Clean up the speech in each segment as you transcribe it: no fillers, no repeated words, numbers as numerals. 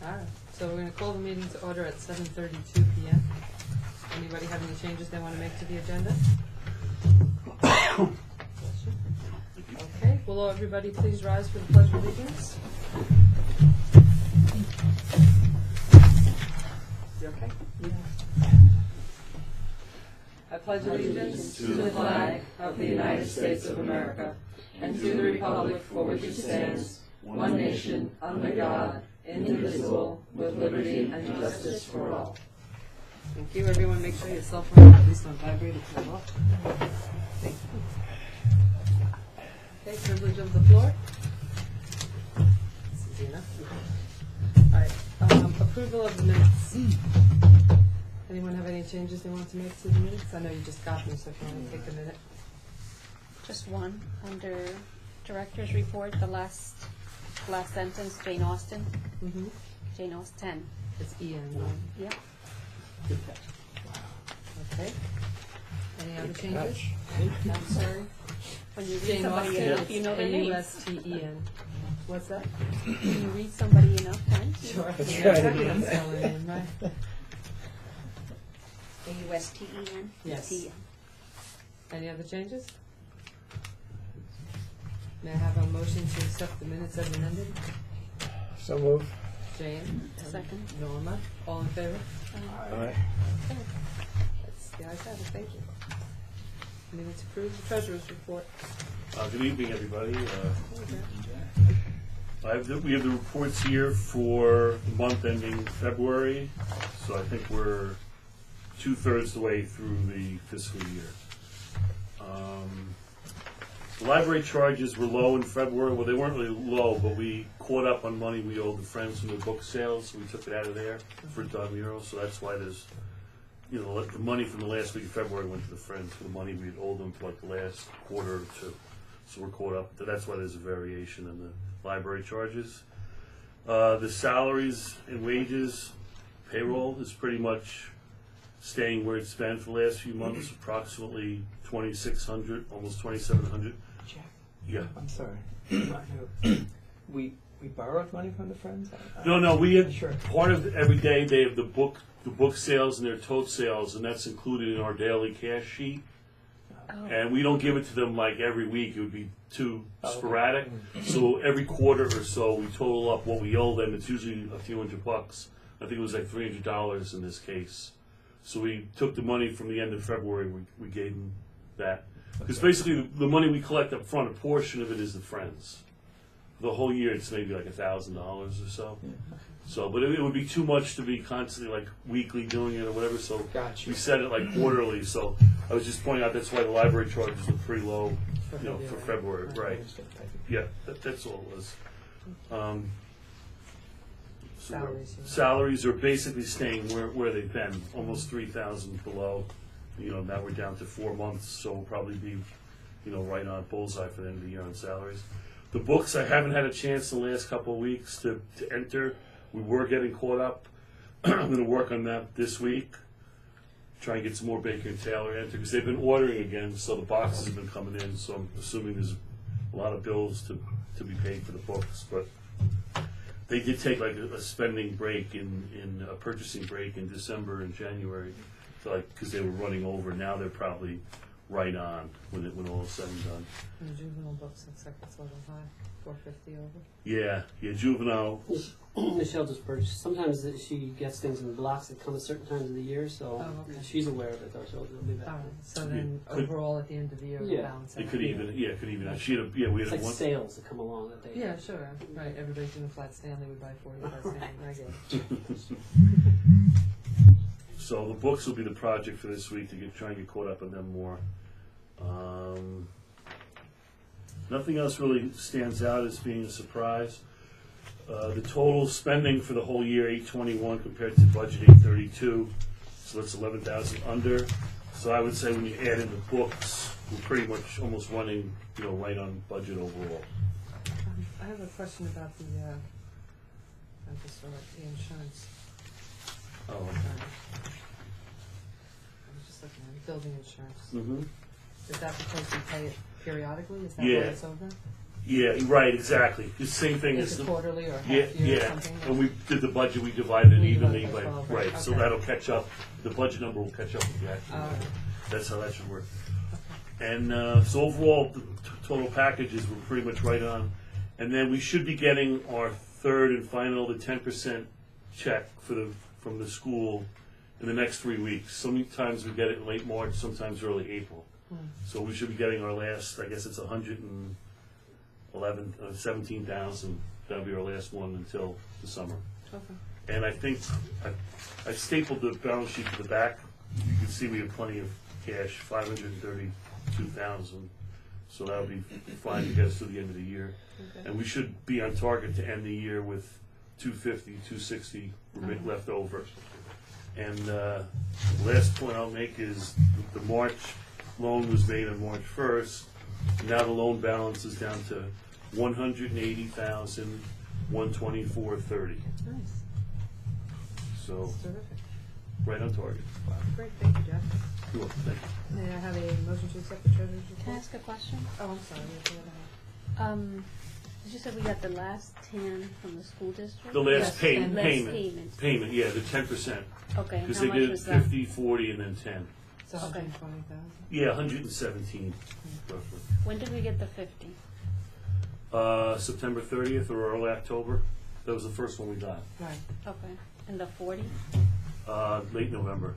All right, so we're gonna call the meeting to order at 7:32 p.m. Anybody have any changes they want to make to the agenda? Okay, will everybody please rise for the Pledge of Allegiance? You okay? Yeah. I pledge allegiance to the flag of the United States of America and to the republic for which it stands, one nation, under God, indivisible, with liberty and justice for all. Thank you. Everyone make sure your cell phone is at least on vibrate if you're off. Thank you. Okay, privilege of the floor. This is enough. All right, approval of the minutes. Anyone have any changes they want to make to the minutes? I know you just got them, so if you want to take a minute. Just one, under Director's Report, the last sentence, Jane Austen. Mm-hmm. Jane Austen. It's Ian, right? Yep. Good catch. Okay. Any other changes? I'm sorry. When you read Jane somebody Austen, enough, you know their names. A-U-S-T-E-N. What's that? When you read somebody enough times. Sure. That's Yeah, right. exactly. That's spelling it, right? A-U-S-T-E-N? Yes. T-E-N. Any other changes? May I have a motion to accept the minutes as amended? So move. Jane? Second. Norma? All in favor? All right. Okay. That's the ayes have it. Thank you. Minutes approved. The Treasurer's Report. Good evening, everybody. We have the reports here for the month ending February, so I think we're 2/3 the way through the fiscal year. The library charges were low in February. Well, they weren't really low, but we caught up on money we owed the Friends from the book sales, so we took it out of there for Don Muro, so that's why there's, the money from the last week of February went to the Friends for the money we had owed them for like the last quarter or two. So we're caught up. That's why there's a variation in the library charges. The salaries and wages, payroll is pretty much staying where it's been for the last few months, approximately 2,600, almost 2,700. Jack. Yeah. I'm sorry. we borrowed money from the Friends? No, we have Sure. part of every day they have the book sales and their tote sales, and that's included in our daily cash sheet. Oh. And we don't give it to them like every week. It would be too Okay. sporadic. So every quarter or so, we total up what we owe them. It's usually a few $100. I think it was like $300 in this case. So we took the money from the end of February. We gave them that. Because basically the money we collect up front, a portion of it is the Friends. The whole year it's maybe like $1,000 or so. Yeah. So, but it would be too much to be constantly like weekly doing it or whatever. So Gotcha. we set it like quarterly. So I was just pointing out that's why the library charges are pretty low, for February, right? Yeah, that's all it was. Salaries are basically staying where they've been, almost 3,000 below. Now we're down to 4 months, so we'll probably be, right on bullseye for the end of the year on salaries. The books, I haven't had a chance in the last couple of weeks to enter. We were getting caught up. I'm going to work on that this week. Try and get some more Baker and Taylor enter because they've been ordering again, so the boxes have been coming in. So I'm assuming there's a lot of bills to be paid for the books. But they did take like a spending break in a purchasing break in December and January, so because they were running over. Now they're probably right on when all is said and done. And the juvenile books looks like it's a little high, 450 over. Yeah, juvenile. Michelle just purchased. Sometimes she gets things in blocks that come at certain times of the year, so okay. she's aware of it though, so it'll be back. All right. So then overall at the end of the year, we'll Yeah. balance It out. could even, She had we It's had like one. sales that come along that they. Yeah, sure. Right. Everybody's doing a flat Stanley. We buy 40 flat Stanley. I get it. So the books will be the project for this week to try and get caught up on them more. Nothing else really stands out as being a surprise. The total spending for the whole year, $821 compared to budget $832, so that's 11,000 under. So I would say when you add in the books, we're pretty much almost running, right on budget overall. I have a question about the insurance. Oh, I was just looking at building insurance. Mm-hmm. Is that because we pay it periodically? Is that Yeah. why it's over? Yeah, right, exactly. The same thing Is as it the, quarterly or half yeah, year or yeah. something? When we did the budget, we divided it We divided evenly by by, 12, right, so okay. that'll catch up, the budget number will catch up with the actual All number. right. That's how that should work. And so overall, the total packages were pretty much right on. And then we should be getting our third and final, the 10% check from the school in the next 3 weeks. Sometimes we get it in late March, sometimes early April. So we should be getting our last, I guess it's 17,000. That'll be our last one until the summer. Okay. And I think I stapled the balance sheet to the back. You can see we have plenty of cash, 532,000. So that'll be fine to get us to the end of the year. Okay. And we should be on target to end the year with 250, 260 left over. And the last point I'll make is the March loan was made on March 1st. Now the loan balance is down to 180,124.30. Nice. So That's terrific. right on target. Great, thank you, Jeff. Cool, thank you. May I have a motion to accept the treasurer's report? Can I ask a question? Oh, I'm sorry. Go ahead. You said we got the last 10 from the school district? The last Yes, and last payment, payment. yeah, the 10%. Okay, and Because how they much did was that? 50, 40, and then 10. It's 120,000. Yeah, 117 roughly. When did we get the 50? September 30th or early October. That was the first one we got. Right. Okay. And the 40? Late November.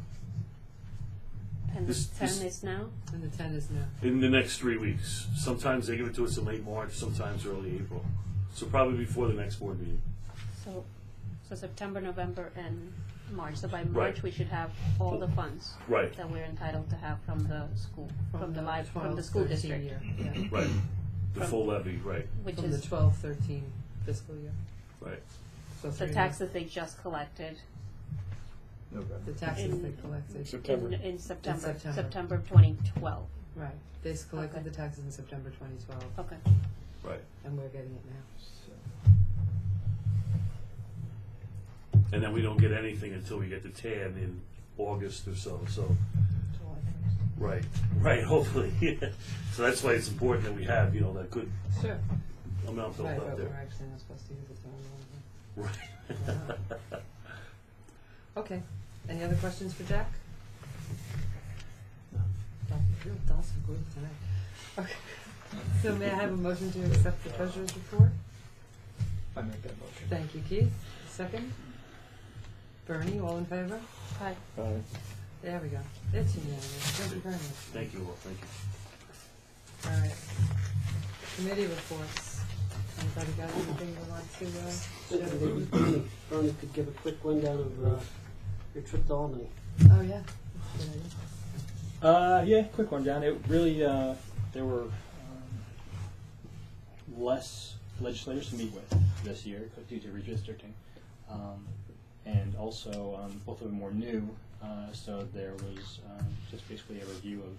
And This- the 10 this- is now? And the 10 is now. In the next 3 weeks. Sometimes they give it to us in late March, sometimes early April. So probably before the next board meeting. So September, November, and March. So by Right. March, we should have all the funds Right, that we're entitled to have from the school, from the school 12-13 district, year. Yeah. right. The From- full levy, right, which From the is 12-13 fiscal year. right. So the 3 taxes they just collected months. The taxes in- they collected. in September, September. September 2012. Right. They collected Okay. the taxes in September 2012, Okay. Right. and we're getting it now. And then we don't get anything until we get the TAN in August or so, so, July 1st. right, hopefully, yeah. So that's why it's important that we have, that good Sure. amount built Right, up but there. we're actually not supposed to use it till Right. Okay. Any other questions for Jack? Real dull and good tonight. Okay. So may I have a motion to accept the treasurer's report? I make that motion. Thank you, Keith. Second? Bernie, all in favor? Hi. There we go. It's unanimous. Thank you very much. Thank you all, thank you. All right. Committee reports. Anybody got anything they want to share? Bernie could give a quick rundown of your trip to Albany. Oh, yeah. Good idea. Yeah, quick rundown. It really, there were less legislators to meet with this year due to redistricting. And also, both of them were new, so there was just basically a review of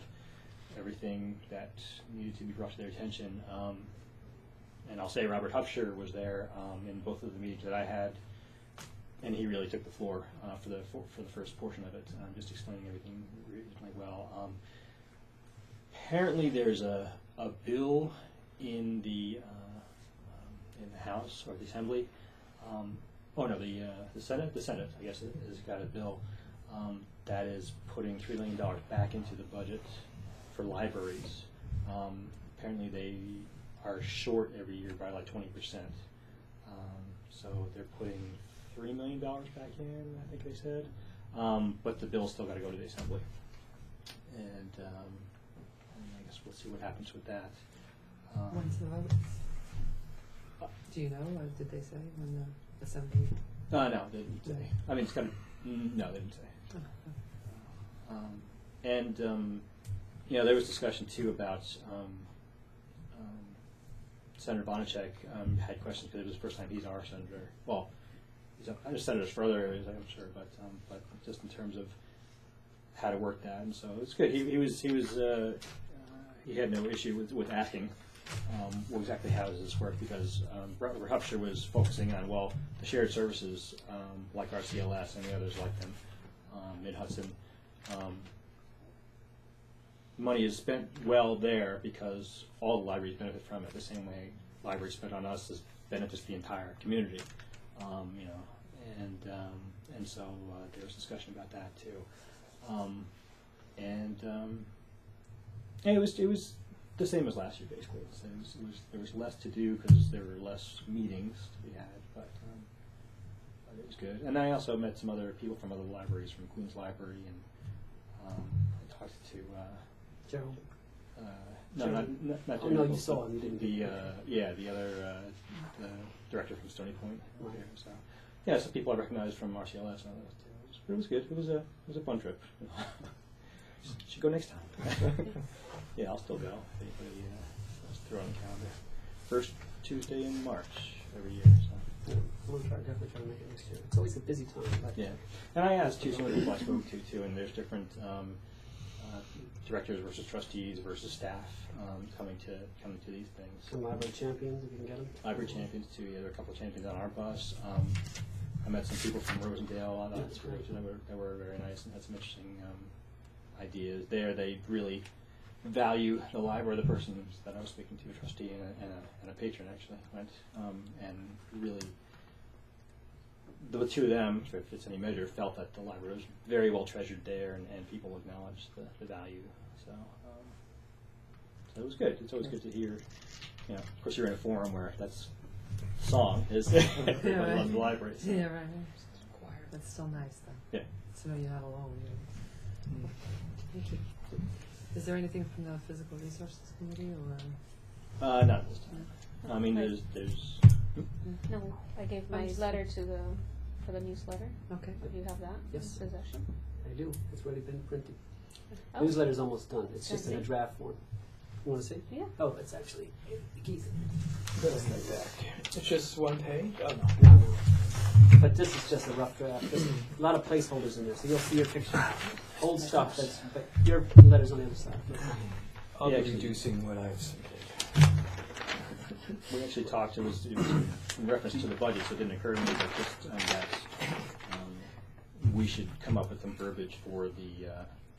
everything that needed to be brought to their attention. And I'll say Robert Hupsher was there in both of the meetings that I had, and he really took the floor for the first portion of it, just explaining everything reasonably well. Apparently, there's a bill in the House or the Assembly. The Senate. The Senate, I guess, has got a bill that is putting $3 million back into the budget for libraries. Apparently, they are short every year by like 20%. So they're putting $3 million back in, I think they said. But the bill's still got to go to the Assembly. And I guess we'll see what happens with that. When's the vote? Do you know, or did they say when the assembly? No, they didn't say. I mean, it's kind of, no, they didn't say. There was discussion too about Senator Bonacek had questions because it was the first time he's our senator. Well, he's other senators for other areas, I'm sure, but just in terms of how to work that, and so it's good. He had no issue with asking exactly how does this work, because Robert Hupsher was focusing on the shared services like RCLS and the others like them, Mid-Hudson. Money is spent well there because all the libraries benefit from it the same way library spent on us is benefits the entire community, you know, and so there was discussion about that too, and it was the same as last year basically. So there was less to do because there were less meetings to be had, but it was good. And I also met some other people from other libraries, from Queens Library, and I talked to Gerald. no, not Oh, no, you saw him, you didn't. the other the director from Stony Point. Right. Here, so yeah, some people I recognized from RCLS and all that too. It was good. It was a fun trip. Should go next time. Yeah, I'll still go. If anybody wants to throw on the calendar. First Tuesday in March every year. So. Yeah, I'm gonna definitely try to make it next year. It's always a busy time. But Yeah, and I asked too some of the people I spoke to too, and there's different directors versus trustees versus staff coming to these things. some library champions, if you can get them. Library champions too. Yeah, there were a couple of champions on our bus. I met some people from Rosendale on that that were very nice and had some interesting ideas. They really value the library. The person that I was speaking to, a trustee and a patron actually, went and really. The two of them, if it's any measure, felt that the library was very well treasured there, and people acknowledged the value. So it was good. It's always good to hear. You know, of course, you're in a forum where that's song is everybody right. loves the library. So. Yeah, right. Choir. That's still nice, though. Yeah. To know you're not alone. You know. Thank you. Is there anything from the Physical Resources Committee, or? Not this time. I mean, there's. No, I gave my letter for the newsletter. Okay. If you have that Yes. in possession. I do. It's already been printed. Oh. Newsletter's almost done. It's just in a Okay. draft form. You want to see? Yeah. Oh, it's actually Keith. It's just one page? Oh, No, no. But this is just a rough draft. There's a lot of placeholders in there, so you'll see your picture. Old stuff, but your letter's on the other side. I'll Yeah, be actually- reducing what I've submitted. We actually talked. It was in reference to the budget, so it didn't occur to me, but just that we should come up with some verbiage for the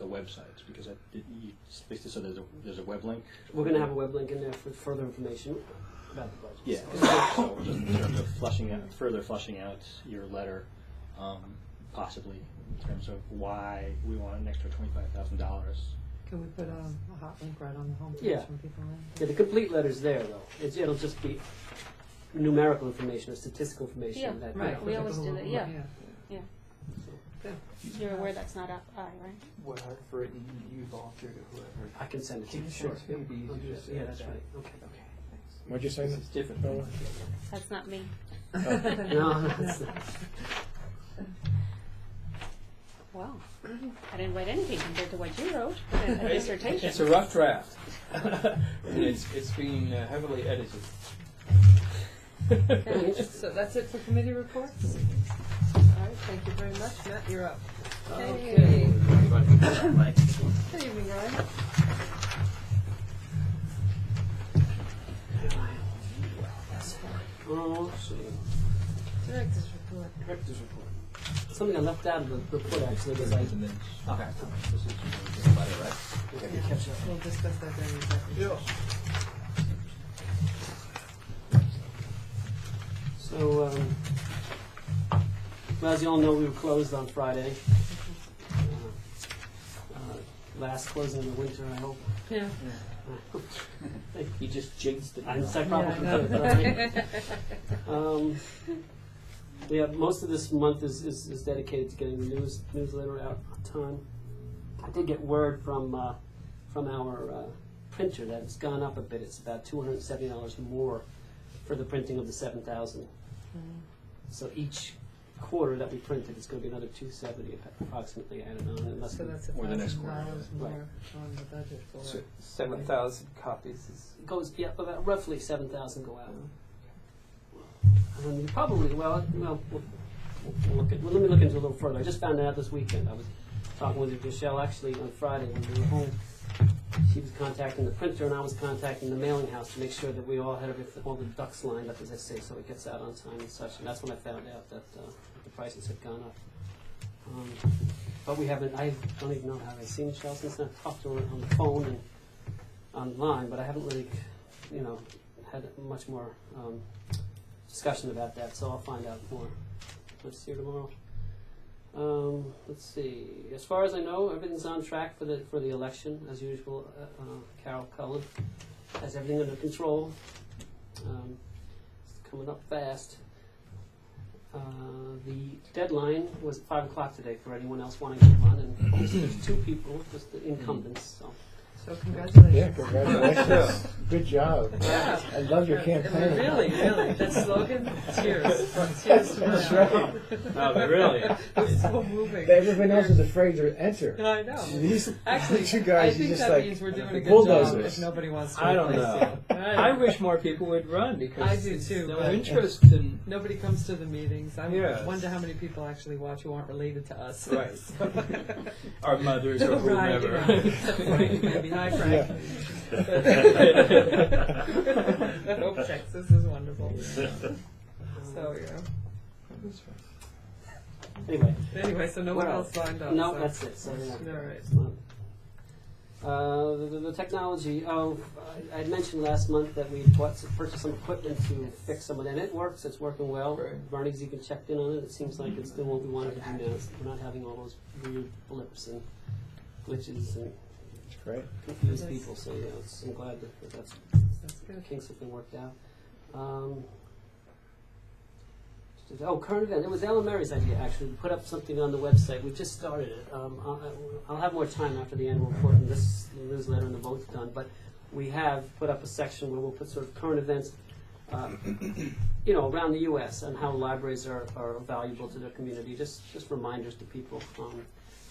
websites because you basically said there's a web link. We're going to have a web link in there for further information about the budget. Yeah. So just in terms of further fleshing out your letter, possibly in terms of why we want an extra $25,000. Can we put a hot link right on the homepage Yeah. when people in? Yeah, the complete letter's there, though. It'll just be numerical information or statistical information. Yeah, that Right. We always do that, yeah. Yeah. Good. You're aware that's not up I, right? What Hartford, you volunteer to whoever. I can send it to you. Sure. Sure. Maybe I'll do easier that. to Yeah, say that's that. right. Okay. Okay, thanks. What'd you say? It's different. Fella. That's not me. No, that's not. Well, I didn't write anything compared to what you wrote, a dissertation. It's a rough draft. And it's being heavily edited. So that's it for committee reports? All right, thank you very much. Matt, you're up. Okay. Good evening, Ryan. Oh, see. Director's report. Director's report. Something I left out of the report actually was like. Okay. Catch up. We'll discuss that during the executive session. So, well, as you all know, we were closed on Friday. Last closing of the winter, I hope. Yeah. You just jinxed it. I probably Yeah, I could, know. right? Yeah, most of this month is dedicated to getting the newsletter out on time. I did get word from our printer that it's gone up a bit. It's about $270 more for the printing of the 7,000. So each quarter that we printed, it's going to be another $270 approximately added on. Unless So we- that's Or the next quarter. $1,000 more Right. on the budget for So it. 7,000 copies is. it goes, yeah, about roughly 7,000 go out. And you probably, we'll look at. Well, let me look into it a little further. I just found out this weekend. I was talking with Michelle actually on Friday when we were home. She was contacting the printer and I was contacting the mailing house to make sure that we all had all the ducks lined up, as I say, so it gets out on time and such. And that's when I found out that the prices had gone up. But we haven't. I don't even know how I've seen Michelle since I've talked to her on the phone and online, but I haven't really, had much more discussion about that, so I'll find out more. Let's see tomorrow. Let's see. As far as I know, everything's on track for the election as usual. Carol Cullen has everything under control. It's coming up fast. The deadline was 5 o'clock today for anyone else wanting to run, and there's 2 people, just the incumbents. So congratulations. Yeah, congratulations. Good job. Yeah. I love your campaign. Really, that slogan, cheers. Cheers to That's that. right. No, really. It's so moving. Everyone else is afraid to enter. I know. These Actually, two guys, I think just that like means we're doing a good bulldozers. job if nobody wants to I don't replace know. you. I wish more people would run because I do too, no but- interest in. Nobody comes to the meetings. I Yes. wonder how many people actually watch who aren't related to us. Right. Our mothers or Right, whomever. right. Frank, maybe. Hi, Frank. Hope Texas is wonderful. So, Anyway, so no one Well, else signed up. No, so. that's it. So, yeah. All right. It's not- the technology. I had mentioned last month that we purchased some equipment to fix some of that. And it works. It's working well. Right. Bernie's even checked in on it. It seems like it's doing what we wanted to do now. We're not having all those weird blips and glitches and It's great. confused people. So yeah, I'm glad that that's That's good. kinks have been worked out. Current event. It was Ellen Mary's idea, actually, to put up something on the website. We just started it. I'll have more time after the annual report and this newsletter and the vote's done, but we have put up a section where we'll put sort of current events, around the U.S. and how libraries are valuable to their community. Just reminders to people.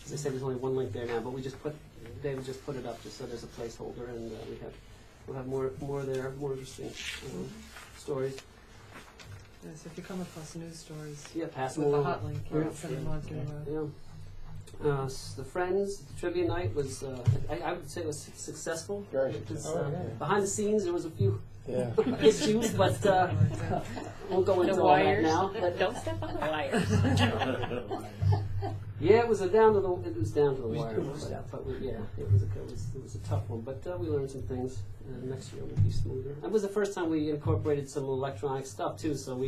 As I said, there's only one link there now, but David just put it up just so there's a placeholder, and we'll have more there, more interesting stories. Yes, if you come across news stories Yeah, pass with them the along. hot link, Yeah. send them on to. The Friends the trivia night was, I would say, it was successful. Great. It was, Oh, yeah. behind the scenes, there was a few Yeah. issues, but won't go into The all that wires. now. But Don't step on the wires. yeah, it was down to the wire. It was down. But it was a tough one. But we learned some things. Next year will be smoother. It was the first time we incorporated some electronic stuff too. So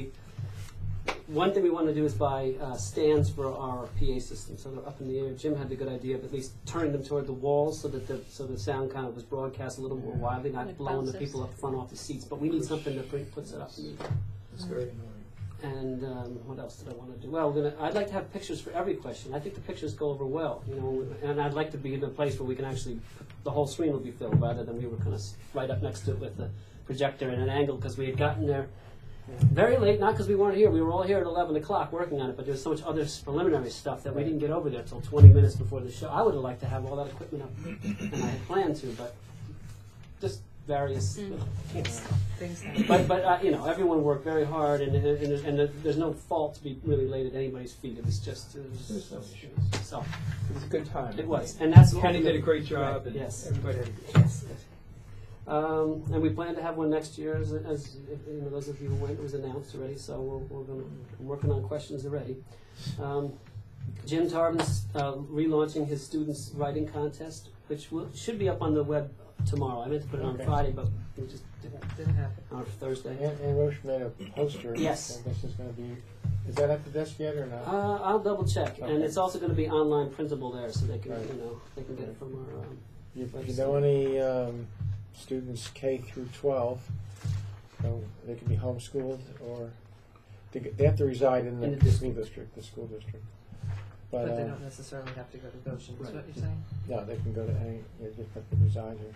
one thing we want to do is buy stands for our PA system, so they're up in the air. Jim had the good idea of at least turning them toward the walls so that the sound kind of was broadcast a little more widely, not Like blowing the bouncers. people up front off the seats. But we need something that puts it up in the air. It's very annoying. And what else did I want to do? Well, I'd like to have pictures for every question. I think the pictures go over well, and I'd like to be in a place where we can actually, the whole screen will be filled rather than we were kind of right up next to it with the projector in an angle, because we had gotten there very late, not because we weren't here. We were all here at 11 o'clock working on it, but there was so much other preliminary stuff that we didn't get over there until 20 minutes before the show. I would have liked to have all that equipment up, and I had planned to, but just various Things But everyone worked very hard, and there's no fault to be really laid at anybody's feet. It was just There's no issues. so It was a good time. it was, and that's Kenny did a great job, Right, and yes. everybody had a good Yes. And we plan to have one next year, as those of you who went, it was announced already. So we're working on questions already. Jim Tarbin's relaunching his students' writing contest, which should be up on the web tomorrow. I meant to put it on Okay. Friday, but we just didn't happen. on Thursday. And Roche made a poster. Yes. And this is going to be. Is that at the desk yet or not? I'll double check, and Okay. it's also going to be online printable there, so they can Right. they can get it from our. If you know any students K through 12, they can be homeschooled or they have to reside in the school district. But they don't necessarily have to go to Goshen, is Right. what you're saying? No, they can go to any. They just have to reside here.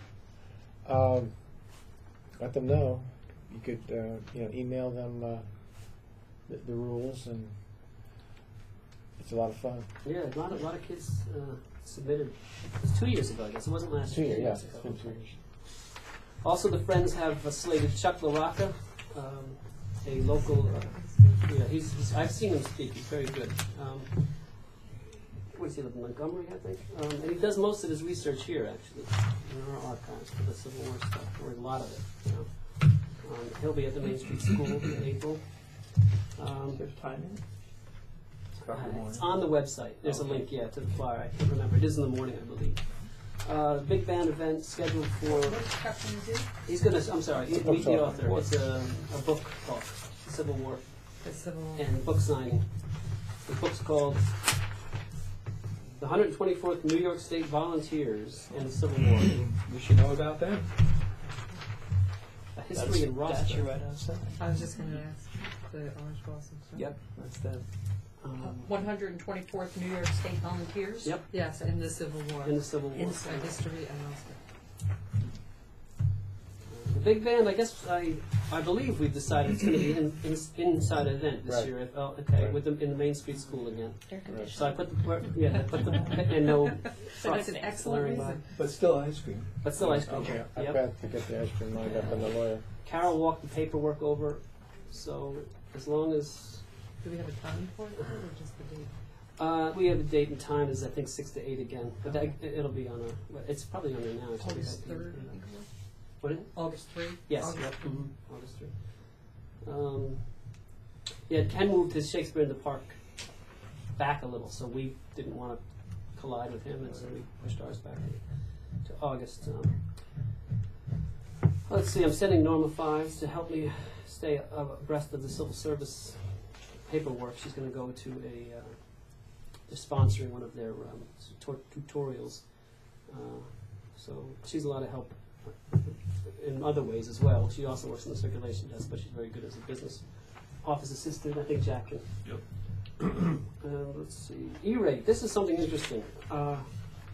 Let them know. You could email them the rules, and it's a lot of fun. Yeah, a lot of kids submitted. It was 2 years ago, I guess. It wasn't last 2 year. years, yeah. Years It's ago. been 2 years. Also, the Friends have slated Chuck LaRocca, a local. He's I've seen him speak. He's very good. Where does he live? In Montgomery, I think. And he does most of his research here, actually, in our archives for the Civil War stuff, or a lot of it. He'll be at the Main Street School in April. There's timing. It's on the website. There's a link, to the flyer. I can't remember. It is in the morning, I believe. Big band event scheduled for. Which captain is it? He's gonna. I'm sorry. It's a Meet the book author. talk. It's a book talk, Civil War, The Civil War. and book signing. The book's called "The 124th New York State Volunteers and the Civil War: We should know about that. A History in That's Rochester." right outside. I was just going to ask the Orange Blossoms. right? Yep, that's them. 124th New York State Volunteers? Yep. Yes, in the Civil War. In the Civil War. Inside history and Ulster. The big band, I guess I believe we've decided it's going to be an inside event this Right. year. Okay, Right. with them in the Main Street School again. Air conditioning. So I put and no So that's an trucks excellent blaring by. reason. But still ice cream. But still ice cream. Okay, I've Yep. got to get the ice cream lined up and the lawyer. Carol walked the paperwork over, so as long as Do we have a time for it or just the date? we have a date and time is I think 6 to 8 again, but it'll be on our. It's probably on there now. It's August probably- 3rd, I think it was. What is it? August 3rd? Yes. August Yep. 3rd. August 3rd. Yeah, Ken moved his Shakespeare in the Park back a little, so we didn't want to collide with him, and so we pushed ours back to August. Let's see, I'm sending Norma Fives to help me stay abreast of the civil service paperwork. She's going to go to they're sponsoring one of their tutorials. So she's a lot of help in other ways as well. She also works in the circulation desk, but she's very good as a business office assistant. I think Jack can. Yep. Let's see. E-rate. This is something interesting.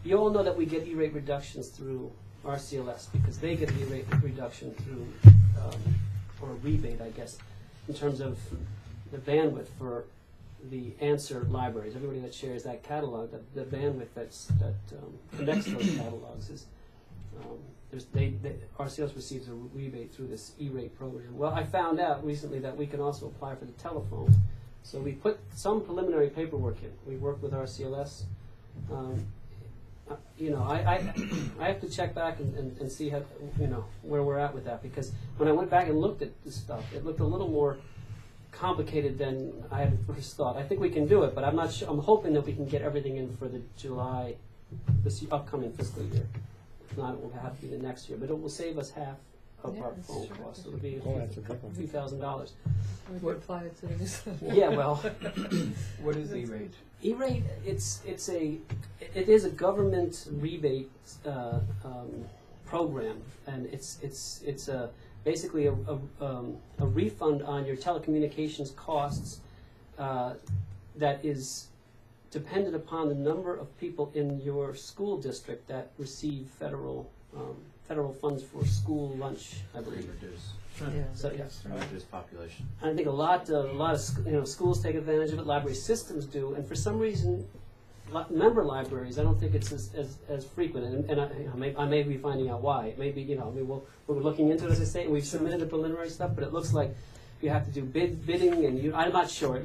You all know that we get E-rate reductions through RCLS because they get an E-rate reduction through, or a rebate, I guess, in terms of the bandwidth for the answer libraries. Everybody that shares that catalog, the bandwidth that connects those catalogs is. RCLS receives a rebate through this E-rate program. Well, I found out recently that we can also apply for the telephone. So we put some preliminary paperwork in. We worked with RCLS. I have to check back and see how, where we're at with that, because when I went back and looked at this stuff, it looked a little more complicated than I had first thought. I think we can do it, but I'm not sure. I'm hoping that we can get everything in for the this upcoming fiscal year. If not, it will have to be the next year, but it will save us half of Yeah, our that's phone true. costs. It'll be Oh, that's a big one. a few $1,000s. We could apply it to the Yeah, well, What is the rate? E-rate, it is a government rebate program, and it's basically a refund on your telecommunications costs that is dependent upon the number of people in your school district that receive federal funds for school lunch, I believe. Yeah. So yes. Reduce population. I think a lot of schools take advantage of it. Library systems do, and for some reason, member libraries, I don't think it's as frequent. And I may be finding out why. It may be, we're looking into it, as I say. We've submitted the preliminary stuff, but it looks like you have to do bidding, and I'm not sure. It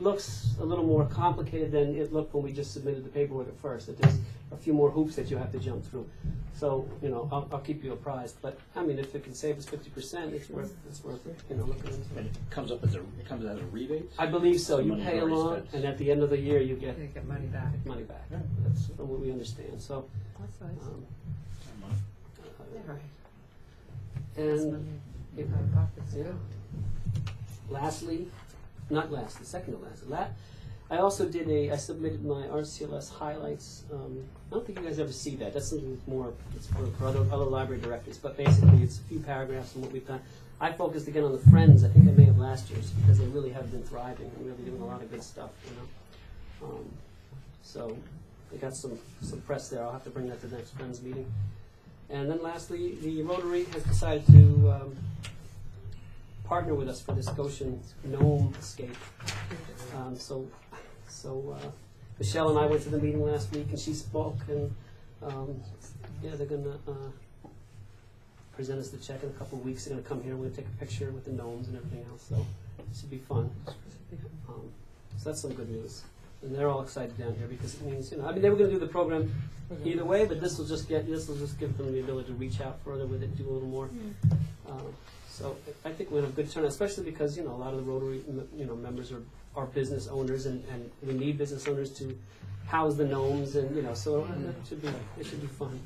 looks a little more complicated than it looked when we just submitted the paperwork at first. That there's a few more hoops that you have to jump through. So I'll keep you apprised. But I mean, if it can save us 50%, it's worth looking into. And it comes as a rebate. I believe so. So You money's pay already along, spent. and at the end of the year, you get They get money back. money back. That's from what we understand. So, That's nice. uh, Right. and Money in our pockets. yeah. Second to last. I also I submitted my RCLS highlights. I don't think you guys ever see that. That's something more, it's for other library directors, but basically it's a few paragraphs on what we've done. I focused again on the Friends, I think I may have last year's, because they really have been thriving and really doing a lot of good stuff, So they got some press there. I'll have to bring that to the next Friends meeting. And then lastly, the Rotary has decided to partner with us for this Goshen Gnome Escape. So Michelle and I went to the meeting last week, and she spoke, and they're going to present us the check in a couple of weeks. They're going to come here, and we're going to take a picture with the gnomes and everything else, so it should be fun. So that's some good news. And they're all excited down here because it means, they were going to do the program either way, but this will just give them the ability to reach out further with it, do a little more. So I think we're in a good turnout, especially because a lot of the Rotary members are are business owners, and we need business owners to house the gnomes, and so it should be fun.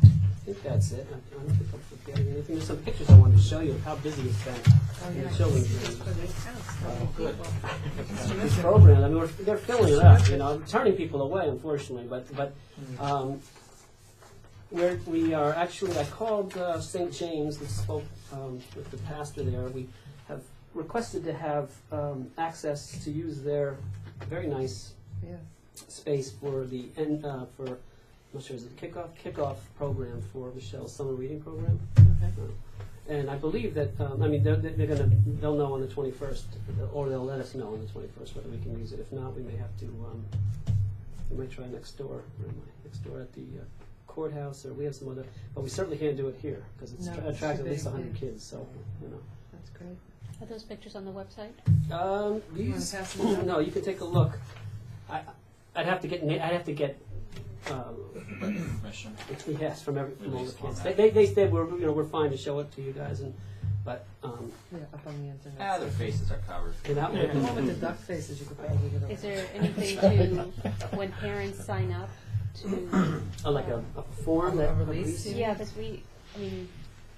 I think that's it. I don't think I'm forgetting anything. There's some pictures I wanted to show you of how busy it's been. Showing good. These programs, I mean, they're filling it up. Turning people away, unfortunately, but we are actually. I called St. James and spoke with the pastor there. We have requested to have access to use their very nice space for the for. I'm not sure, is it the kickoff program for Michelle's summer reading program? Okay. And I believe that they'll know on the 21st, or they'll let us know on the 21st whether we can use it. If not, we may have to. We might try next door. Where am I? Next door at the courthouse, or we have some other. But we certainly can't do it here because it attracts at least 100 kids. So That's great. Are those pictures on the website? These, pass them around? no, you can take a look. I'd have to get. Permission. Yes, from all the kids. They said we're fine to show it to you guys, but Yeah, up on the internet. Their faces are covered. without The one with the duck faces, you could probably get away. Is there anything to, when parents sign up to? like a form that A release? Yeah, because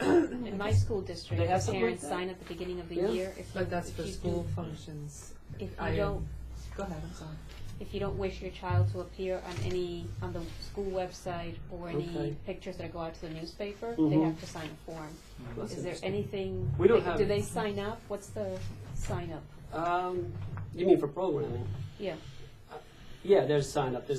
in my school district, They have something like parents that? sign at the beginning of the Yeah. year. But that's if for you school do- functions. If I- you don't, Go ahead, I'm sorry. if you don't wish your child to appear on the school website or any Okay. pictures that go out to the newspaper, Mhm. they have to sign a form. That's Is there interesting. anything? We don't like, have- Do they sign up? What's the sign up? You mean for programming? Yeah, Yeah, there's a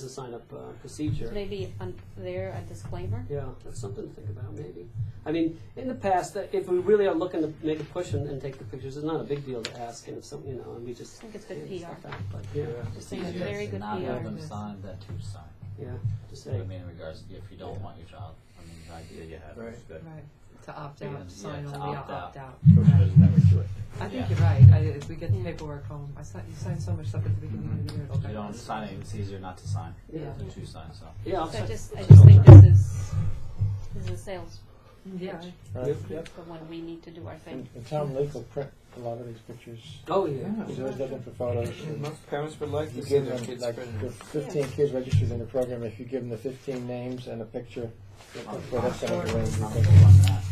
sign up procedure. maybe there a disclaimer. Yeah, that's something to think about, maybe. I mean, in the past, if we really are looking to make a push and take the pictures, it's not a big deal to ask, and if some, and we just I think it's good hand PR. stuff out, but yeah, Just think it's very good Not have PR. them sign, then to sign. yeah, just I say. mean, in regards, if you don't want your child, I mean, the idea you have is good. Right. To opt Yeah, out, to sign to only, opt opt out. out. Coach doesn't never do it. I think Yeah. you're right. If we get the Yeah. paperwork home, you sign so much stuff at the beginning of the year. If you don't sign it, it's easier not to sign Yeah. than to sign, so. Yeah, I'll So I check. just think this is a sales Yeah. Right. Yep. for when we need to do our thing. And Tom Lake will print a lot of these pictures. Oh, yeah. He's always looking for photos. And most parents would like You to see give their them, kids like, printed. there's 15 kids registered in the program. If you give them the 15 names and a picture, well, that's going to range. I'm cool on that.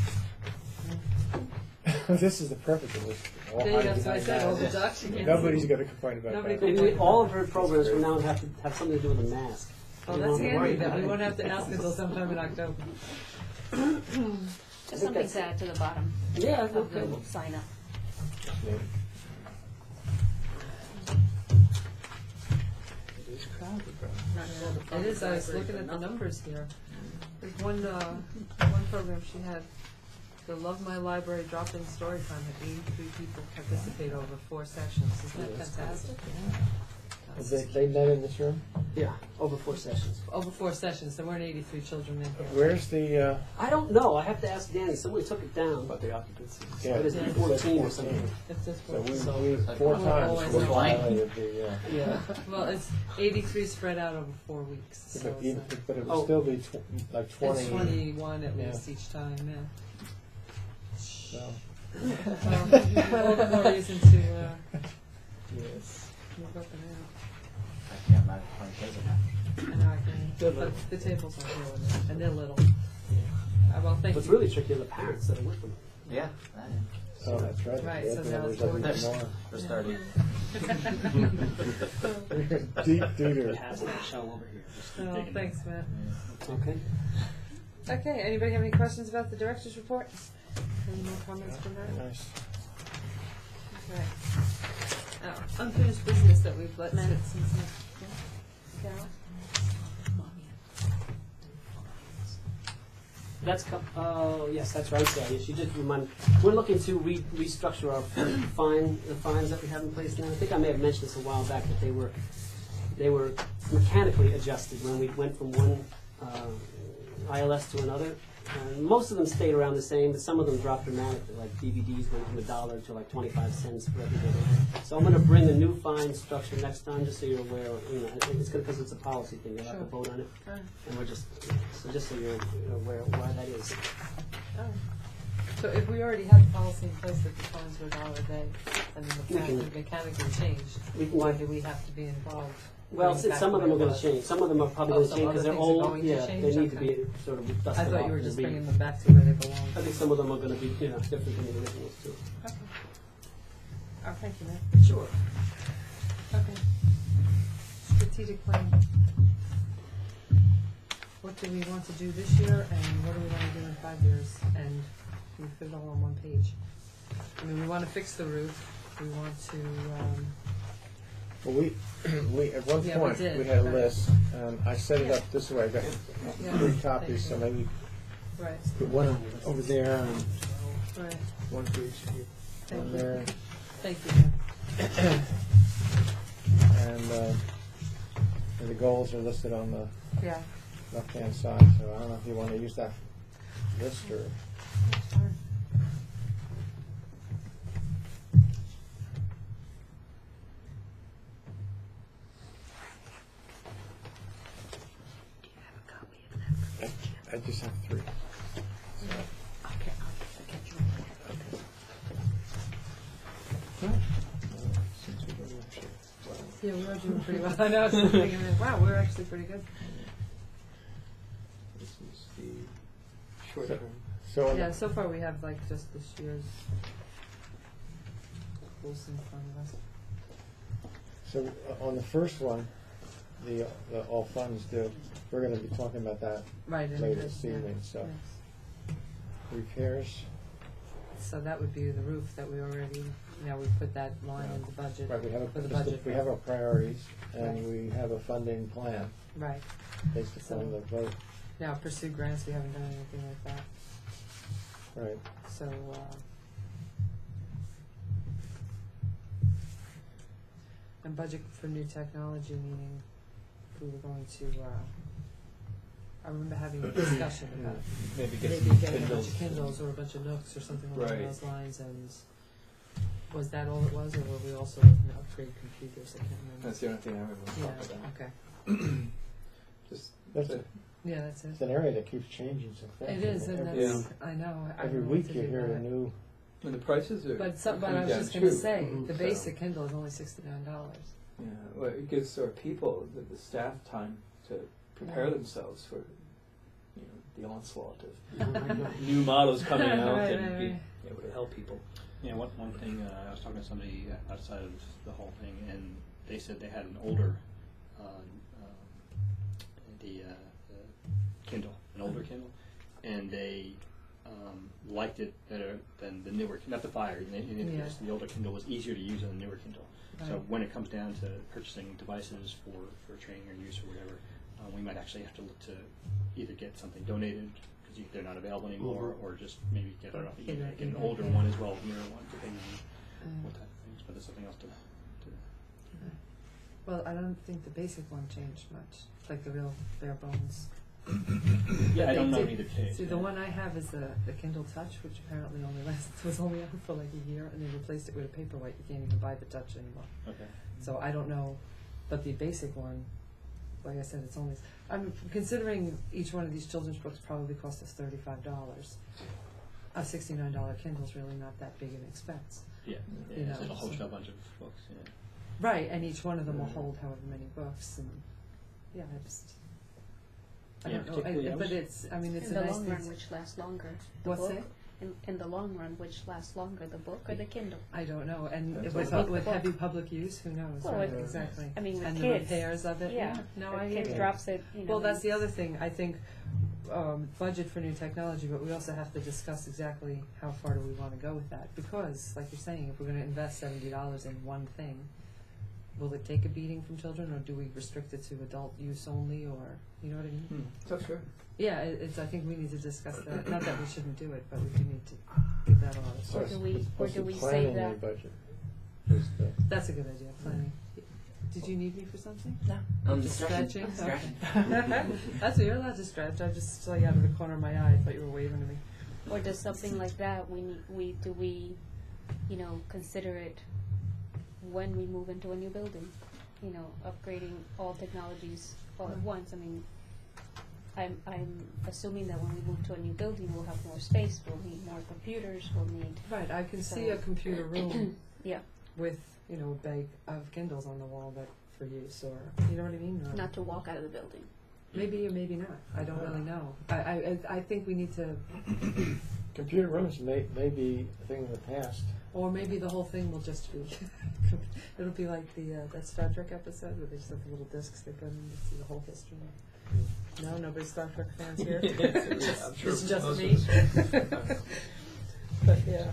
This is the perfect list. That's what I said, all the ducks. you can't Nobody's see. going to complain about Nobody that. Maybe all of her programs from now on have to have something to do with a mask. Oh, You that's won't handy, worry then about we it. won't have to ask until sometime in October. Just something to add to the bottom Yeah, of the okay. sign up. It's crowded, bro. It is, I was looking at the numbers here. There's one program she had, the Love My Library drop-in story time, had 83 people participate over 4 sessions. Isn't that fantastic? They met in this room? Yeah, over 4 sessions. Over 4 sessions, there weren't 83 children in here. Where's the, I don't know. I have to ask Danny. Somebody took it down. About the occupancy. yeah, What is it, 14 or something? It's just So we, So- we 4 times always we know. violated the, Yeah. Well, it's 83 spread out over 4 weeks, so but, it's, even, but it would Oh. still be like 20. it's 21 at Yeah. least each time, yeah. So, All the more reason to yes. move up and out. I can't imagine playing kids in that. I know I can, but the tables aren't here with it, and they're little. Well, thank What's you. really tricky are the parents that are with them. Yeah. Oh, that's right. Right, Yeah, so there now was it's like There's, more. there's 30. Deep dooter. Pass that show over here. Just keep Oh, digging. thanks, Matt. Okay. Okay, anybody have any questions about the director's report? Any more comments from that? Nice. Okay. Now, unfinished business that we've let sit since. Carol? That's yes, that's right, Sally. She did remind. We're looking to restructure our the fines that we have in place now. I think I may have mentioned this a while back that they were mechanically adjusted when we went from one ILS to another. Most of them stayed around the same, but some of them dropped dramatically. Like DVDs went from $1 to like 25 cents for every day. So I'm going to bring a new fine structure next time, just so you're aware. It's because it's a policy thing. You'll have to vote on it, and we're just so you're aware of why that is. So if we already had the policy in place that the phones were $1 a day, and then the We can- plan mechanically changed, We can- why do we have to be involved? Well, Bring it back some of the them way are it going to was? change. Some of them are probably Oh, going to some change other because they're things are old. going to Yeah, change? they need to Okay. be sort of I dusted thought off you were and just re- bringing them back to where they belong. I think some of them are going to be, different than the originals too. Okay. Oh, thank you, man. Sure. Okay. Strategic plan. What do we want to do this year, and what do we want to do in 5 years? And we fit it all on one page. I mean, we want to fix the roof. We want to, Well, we at one Yeah, we point did, we had a right. list, and I set it up this way. I got Yeah. 3 copies, so Thank maybe right, put one over there and right. one for each of you. Thank One you. there, Thank you, man. and the goals are listed on the Yeah. left-hand side. So I don't know if you want to use that list or. Fine. I just have 3. Since we don't actually- Yeah, we are doing pretty well. I know, I was thinking, wow, we're actually pretty good. This is the short So- term. So on Yeah, the- so far we have like just this year's goals in front of us. So on the first one, the all funds due, we're going to be talking about that Right. and later this, this yeah, evening. So yes. repairs, So that would be the roof that we already, we put that line in the budget. right? We have For the just budget. we have our priorities, and Right. we have a funding plan Right. based upon the vote. Now, pursue grants, we haven't done anything like that. Right. So, and budget for new technology, meaning we were going to, I remember having a discussion about Maybe get maybe some getting a bunch Kindles. of Kindles or a bunch of Nooks or something along Right. those lines, and was that all it was, or were we also looking to upgrade computers? I can't remember. That's the only thing I would want to talk Yeah, about. okay. Just That's the- it. Yeah, that's it. It's an area that keeps changing so fast. It is, and Every, that's, I know. I every don't know what week to you do hear about a it. new. and the prices are. But I coming was down just going to too. say, Mhm. the So- basic Kindle is only $69. Yeah, well, it gives our people, the staff, time to prepare Yeah. themselves for, the onslaught of new models coming out Right, and right, be right. able to help people. Yeah, one thing, I was talking to somebody outside of the whole thing, and they said they had an older, the Kindle, an older Kindle, and they liked it better than the newer, not the Fire, Yeah. the older Kindle was easier to use than the newer Kindle. So Right. when it comes down to purchasing devices for training or use or whatever, we might actually have to look to either get something donated because they're not available anymore, or just maybe get, I don't know, if you Either- get an either, older yeah. one as well, a newer one, depending on what type of things, but there's something else to Well, I don't think the basic one changed much, like the real bare bones. Yeah, I They don't know did- either case. See, the one I have is the Kindle Touch, which apparently only was only out for like a year, and they replaced it with a paperweight. You can't even buy the Touch anymore. Okay. So I don't know, but the basic one, like I said, it's only. I'm considering each one of these children's books probably cost us $35. A $69 Kindle's really not that big an expense. Yeah, You know, it'll hold so- a bunch of books, yeah. Right, and each one of them will hold however many books, and yeah, I Yeah, don't know, particularly I but was- it's a In nice the long thing. run, which lasts longer? The What's book? that? In the long run, which lasts longer, the book or the Kindle? I don't know, and That's with, all. with heavy public use, who knows? Well, right? it- Exactly. I mean, with and the kids. repairs of it. Yeah. No, The I kid hear you. drops it, Well, that's the other thing. I think budget for new technology, but we also have to discuss exactly how far do we want to go with that. Because, like you're saying, if we're going to invest $70 in one thing, will it take a beating from children, or do we restrict it to adult use only, or you know what I mean? That's sure. Yeah, it's. I think we need to discuss that. Not that we shouldn't do it, but we do need to give that a lot of So thought. Or do we- it's or supposed do to we plan say in your that- budget. Just, That's a good idea. Planning. Did you need me for something? No. I'm I'm just stretching. I'm stretching. Okay. That's what you're allowed to stretch. I just saw you out of the corner of my eye. I thought you were waving to me. Or does something like that, consider it when we move into a new building? Upgrading all technologies all at once. I mean, I'm assuming that when we move to a new building, we'll have more space, we'll need more computers, we'll need, Right, I can see a computer room yeah, with, you know, a bag of Kindles on the wall that for use, or, you know what I mean? Or not to walk out of the building. maybe or maybe not. I don't really know. I think we need to, Computer rooms may be a thing of the past. or maybe the whole thing will just be, it'll be like the that Star Trek episode where they just have the little discs they put in and see the whole history. No, nobody's Star Trek fans here. I'm sure It's just most me. of us- But yeah.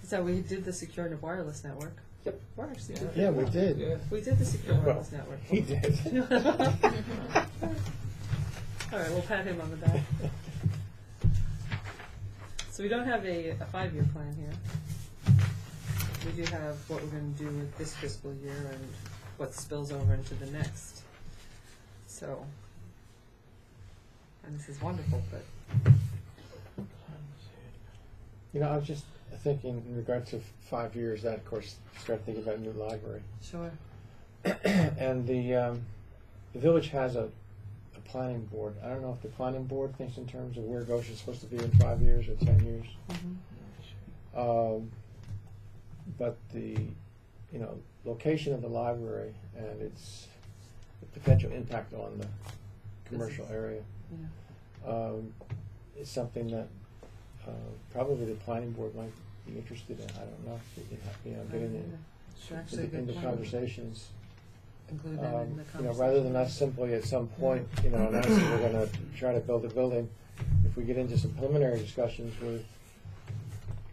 So we did the secure wireless network. Yep. We're actually good. Yeah, we did. Yeah. We did the secure Well, wireless network. He did. All right, we'll pat him on the back. So we don't have a 5-year plan here. We do have what we're going to do with this fiscal year and what spills over into the next. So, and this is wonderful, but You know, I was just thinking in regards to 5 years, that of course start thinking about a new library. sure. And the village has a planning board. I don't know if the planning board thinks in terms of where Goshen's supposed to be in 5 years or 10 years. But the, you know, location of the library and its potential impact on the commercial area Yeah. is something that probably the planning board might be interested in. I don't know. You know, getting It's actually a good into point. conversations. Include them in the You know, rather than us conversation. simply at some point, you know, announcing we're going to try to build a building, if we get into some preliminary discussions with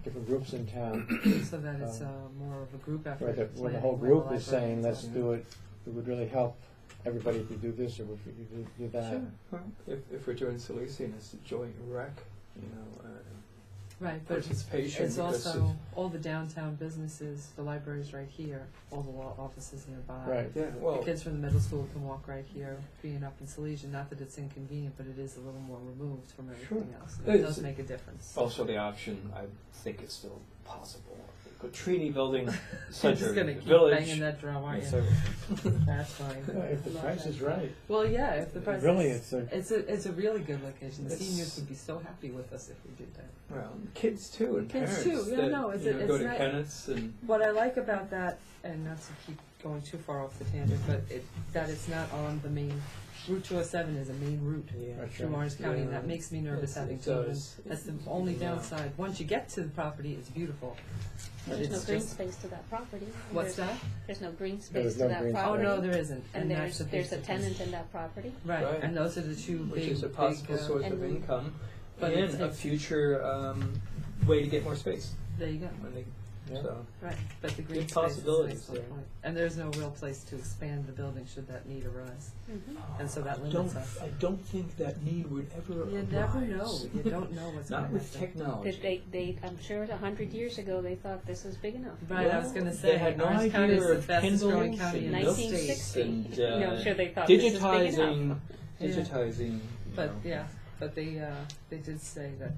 different groups in town, So that it's more of a group effort. where the planning whole where group the is library saying, is let's at. do it, it would really help everybody if we do this or if we do that. Sure. Well, if we're doing Silesian, it's a joint rec, you know, Right, but participation. it's because also all the downtown businesses, the library's right here, all the law offices nearby. Right. yeah, The well, kids from the middle school can walk right here, being up in Silesian, not that it's inconvenient, but it is a little more removed from everything else. It It does is. make a difference. also the option, I think it's still possible. Good Trini building, such You're a just gonna keep village. banging that drum, aren't So- you? That's fine. If the price is right. Well, yeah, if the price Really, is, it's a really good location. The It's- seniors would be so happy with us if we did that. Well, kids too, and Kids parents. too, yeah, that, no, it's you a- know, it's go to not- Kennett's and What I like about that, and not to keep going too far off the tangent, but that it's not on the main, Route 207 is a main route That's through right. Orange County, and Yeah. that makes me nervous Yes, having it children. does. That's the only downside. Once you get to the property, it's beautiful. But There's no it's green just, space to that property. And what's there's- that? There's no green space There's to no that green Oh, property. no, there isn't. And that's the there's a big tenant difference. in that property. Right, Right. and those are the two which big, is a possible big, source of and- income, but and it's- a future way to get more space. there you go. When they, Yeah. So Right, but the green Good space is an possibilities excellent there. point. And there's no real place to expand the building should that need arise. Mhm. And so that limits us. I don't think that need would ever You never know. You don't know what's going Not to with happen. technology. I'm sure 100 years ago they thought this was big enough. Right, I was going to say, they had no Orange idea County is the of fastest growing Kindles county in and the milk state. 1960. and, You know, I'm sure they thought this was big digitizing, enough. Yeah. digitizing. you But know. yeah, but they did say that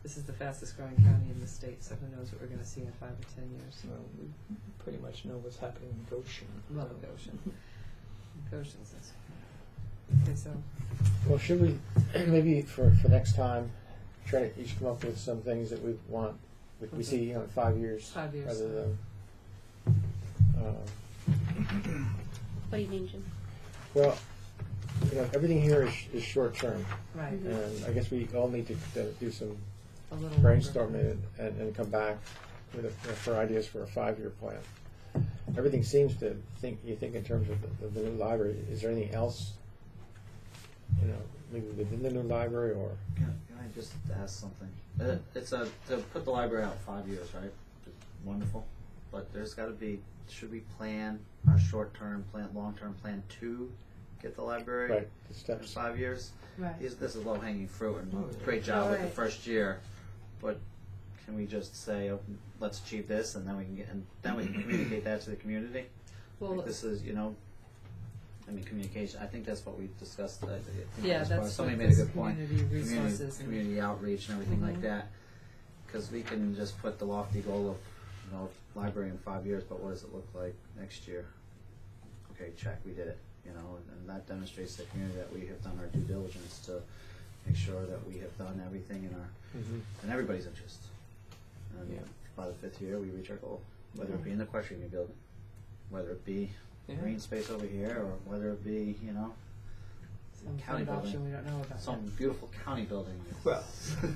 this is the fastest growing county in the state. So who knows what we're going to see in 5 or 10 years? Well, we pretty much know what's happening in Goshen. Well, Goshen. Goshen's this. Okay, so Well, should we maybe for next time try to each come up with some things that we want, we see, you know, in 5 years, 5 years. rather than. What do you mean, Jim? Well, you know, everything here is short term, right, and I guess we all need to do some a little brainstorming and come back with for ideas for a 5-year plan. Everything seems to think in terms of the new library. Is there anything else, you know, maybe within the new library or? Can I just ask something? It's to put the library out 5 years, right? Wonderful. But there's got to be, should we plan our short-term plan, long-term plan to get the library Right, the in steps. 5 years? Right. This is low-hanging fruit, and Oh, yeah. great job with the Right. first year. But can we just say, oh, let's achieve this, and then we can communicate that to the community? Well, Like this is, communication. I think that's what we discussed. yeah, as far that's as somebody what made a this good point. community resources and Community outreach and everything like Mhm. that. Because we can just put the lofty goal of, library in 5 years, but what does it look like next year? Okay, check, we did it. you know, and that demonstrates to the community that we have done our due diligence to make sure that we have done everything in our, in everybody's interest. And Yeah. by the 5th year, we reach our goal, whether it be in the Quadrini building, whether it be Yeah. green space over here, or whether it be, you know, Some county flight option building, we don't know about some yet. beautiful county building. Well, there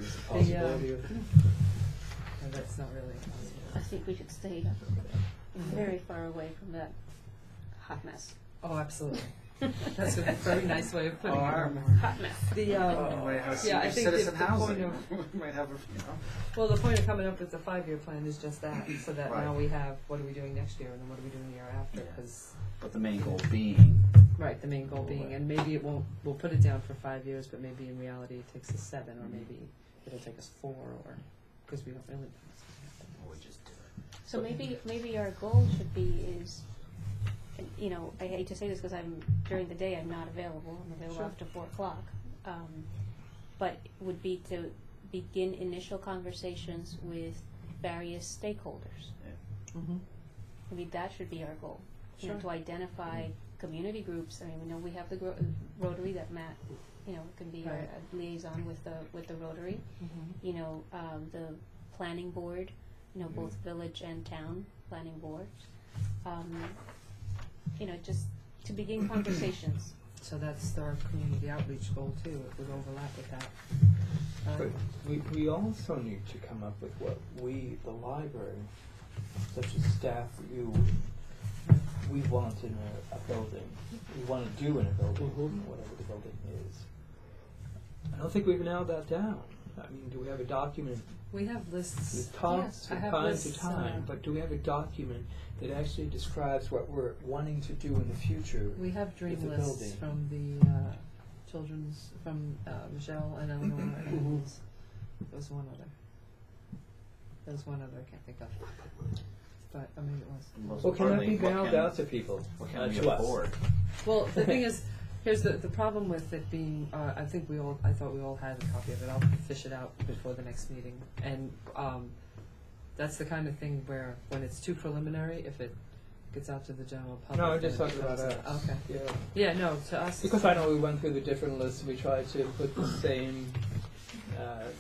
was a possibility of. And that's not really I think we should stay very far away from that hot mess. Oh, absolutely. That's a very nice way of putting Or it. Hot mess. The We might have yeah, I senior think citizen the point housing. of We might have, you know. well, the point of coming up with the 5-year plan is just that, so that Right. now we have what are we doing next year, and then what are we doing the year after? Yeah. Because But the main goal being, right, the main goal being, and maybe it won't. We'll put it down for 5 years, but maybe in reality it takes us 7, or maybe it'll take us 4, or because we don't really. know what's gonna happen. we just do it. So maybe our goal should be is, you know, I hate to say this because during the day I'm not available. I'm available Sure. after 4 o'clock. But would be to begin initial conversations with various stakeholders. Mm-hmm. I mean, that should be our goal. You know, Sure. to identify community groups. I mean, we know we have the Rotary that Matt, you know, can be Right. a liaison with the Rotary. Mm-hmm. You know, the planning board, you know, both village and town planning boards. You know, just to begin conversations. So that's our community outreach goal too. It would overlap with that. But we also need to come up with what we, the library, such as staff, we want in a building. We want to do in a building, whatever the building is. I don't think we've nailed that down. I mean, do we have a document? We have lists. We've talked Yes, I from have time to lists, time, but do we have a document that actually describes what we're wanting to do in the future? We have dream with the lists building? from the children's, from Michelle and Eleanor, and there was one other. There was one other I can't think of. But I mean, it was. Most Well, can that be importantly, what mailed can- out to people? What can we to us? afford? Well, the thing is, here's the problem with it being. I think I thought we all had a copy of it. I'll fish it out before the next meeting, and that's the kind of thing where when it's too preliminary, if it gets out to the general public. No, I'm then just it talking about us. becomes Okay. Yeah. Yeah, no, to us. Because I know we went through the different lists, we tried to put the same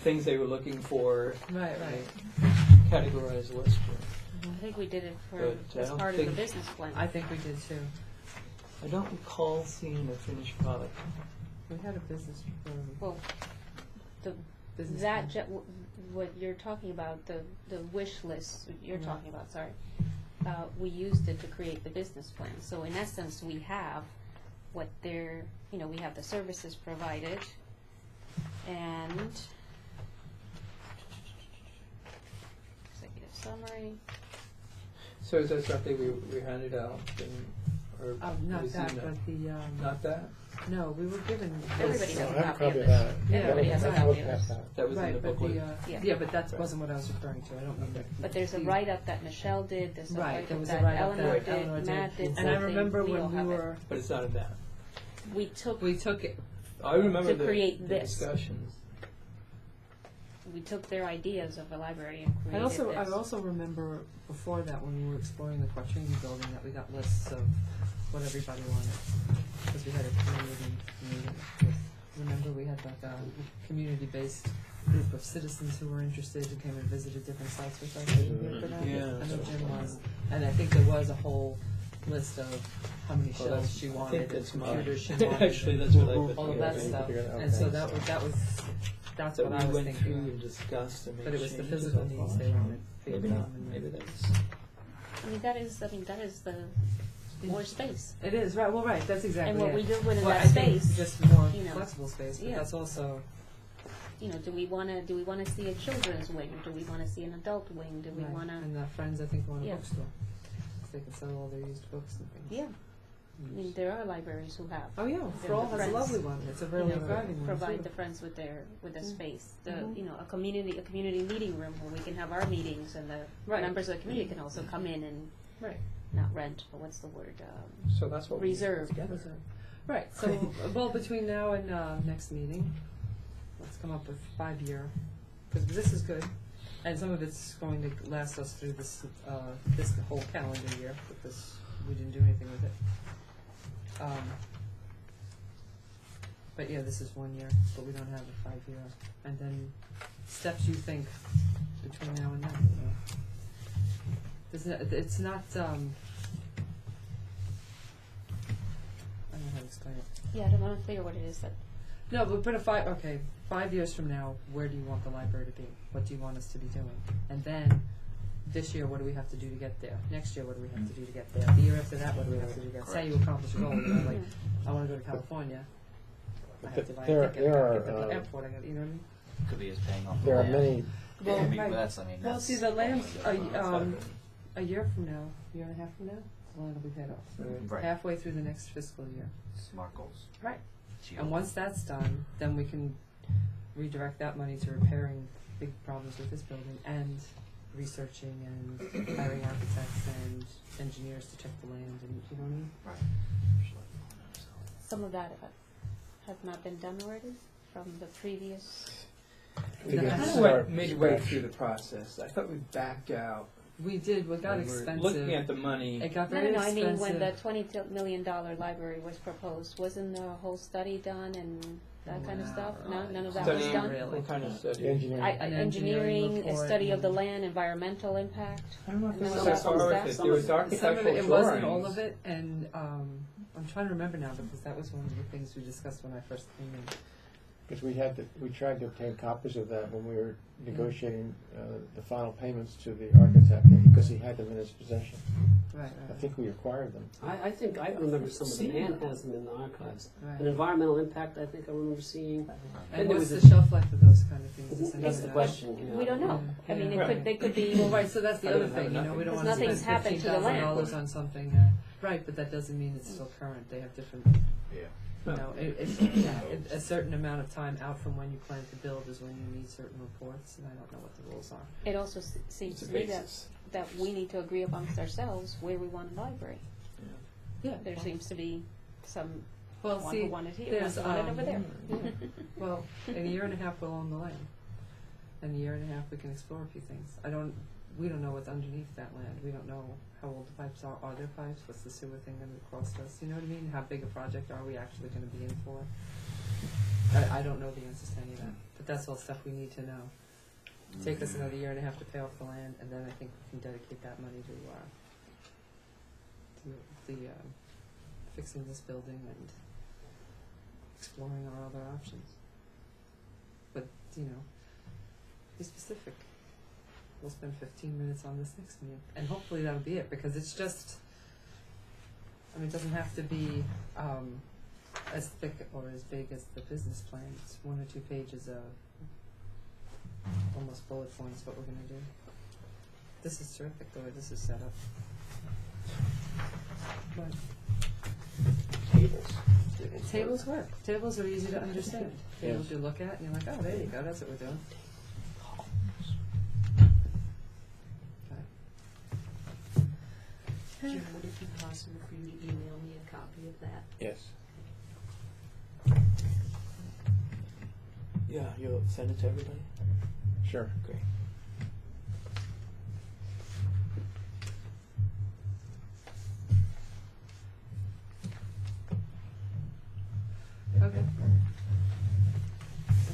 things they were looking for, Right, right. categorized list. I think we did it for But I as don't part of the think- business plan. I think we did too. I don't recall seeing a finished product. We had a business. Well, the business that plan. what you're talking about, the wish list you're talking about, sorry, we used it to create the business plan. So in essence, we have what they're, you know, we have the services provided, and executive summary. So is that something we handed out? Or Not was that, in but the Not that? no, we were given. Everybody this, has I a have a copy of copy of this. that. Yeah, everybody has a I copy looked of at this. that. That was in the right, but booklet. Yeah. yeah, but that wasn't what I was referring to. I don't mean that. But there's a write-up that Michelle did, there's a Right, write-up there was a that write-up Eleanor that did, Eleanor Matt did And I something. remember We all when we have it. were, But it's not in that. We took we took it. I remember To create the this. discussions. we took their ideas of the library and created I this. also remember before that when we were exploring the Quattrini building that we got lists of what everybody wanted because we had a community meeting. Remember we had like a community-based group of citizens who were interested who came and visited different sites with us. Were you here for that? Yeah. I know Jim was, and I think there was a whole list of how many Well, shelves she I wanted, think and that's mine. computers she wanted. Actually, that's what I put all of that together. stuff. Okay. And so that's That what we I was went through thinking. and discussed and made But it was the changes, physical I needs thought. they wanted. Maybe not. Maybe that's. I mean, that is the more space. It is right. Well, right. That's exactly. And what it. we do with Well, that I think space, just more you know, flexible space, but yeah. that's also you know, do we want to see a children's wing? Do we want to see an adult wing? Do we right. want to? And friends, I think, want a Yeah. bookstore. 'Cause they can sell all their used books and things. Yeah, I mean, there are libraries who have. Oh yeah, Frol has a Friends. lovely one. It's a You really know, thriving one. provide too. the friends with the space, Mhm. you know, a community meeting room where we can have our meetings, and the Right. members of the community can also come in and Right. not rent, but what's the word? So that's what we Reserve. together. Reserve. Right. So, well, between now and next meeting, let's come up with 5-year, because this is good, and some of it's going to last us through this whole calendar year because we didn't do anything with it. But yeah, this is 1 year, but we don't have a 5-year. And then steps you think between now and then, you know. It's not, I don't know how to explain it. Yeah, I'm not clear what it is that, No, but 5 years from now, where do you want the library to be? What do you want us to be doing? And then, this year, what do we have to do to get there? Next year, what do we have to do to get there? The year after that, what do we have to do to get there? Say you accomplish a goal, you know, like, I wanna go to California. I have to buy a ticket, I gotta get to the airport, I gotta, you know what I mean? Could be as paying off. There are the many, land. Well, I mean, right. that's, I mean, Well, that's. see, the land's a year from now, year and a half from now, the land will be paid off. Right. Halfway through the next fiscal year. Smart goals. Right. Geo. And once that's done, then we can redirect that money to repairing big problems with this building and researching and hiring architects and engineers to check the land and, you know what I mean? Right. some of that has not been done already from the previous. We We can kind of start went midway scratch. through the process. I thought we backed out. We did, we got when we were expensive. Looking at the money. It got No, very no, I expensive. mean, when the $20 million library was proposed, wasn't the whole study done and that kind of Wow, stuff? No, right. none of that Study, was done? Really? What kind of study? Engineering. An engineering Engineering, a report study of the and- land, environmental impact. I don't know if And it then was some that far staff- with it. some There of was it- Some of architectural it, it drawings. wasn't all of it, and I'm trying to remember now because that was one of the things we discussed when I first came in. Because we tried to obtain copies of that when we were negotiating the final payments to the architect, because he had them in his possession. Right, I think we acquired them. I think I remember some of them. Ann has them in the archives. right. An environmental impact, I think I remember seeing. And And there what's was the a- shelf life of those kind of things? Is That's the another- question. You know. We don't know. I mean, Yeah. they could be. Well, right, so that's the I other don't have thing, you know, we don't Because want to nothing's spend happened to the land. $15,000 on something, right, but that doesn't mean it's still current, they have different, Yeah. you know, a certain amount of time out from when you plan to build is when you need certain reports, and I don't know what the rules are. It also seems It's a to me that, basis. that we need to agree amongst ourselves where we want a library. Yeah. There seems to be some, Well, one see, who wanted here, one there's, who wanted over there. well, in a year and a half we'll own the land. In a year and a half we can explore a few things. We don't know what's underneath that land. We don't know how old the pipes are. Are there pipes? What's the sewer thing going to cost us? You know what I mean? How big a project are we actually going to be in for? I don't know the answers to any of that. But that's all stuff we need to know. Take us another year and a half to pay off the land, and then I think we can dedicate that money to fixing this building and exploring our other options. But, you know, be specific. We'll spend 15 minutes on this next meeting, and hopefully that'll be it, because it's just, I mean, it doesn't have to be as thick or as big as the business plan. It's 1 or 2 pages of almost bullet points what we're going to do. This is terrific the way this is set up. But Tables. tables work. Tables are easy to understand. Tables you look at and you're like, oh, there you go, that's what we're doing. Jim, would it be possible for you to email me a copy of that? Yes. Yeah, you'll send it to everybody? Sure. Great. Okay.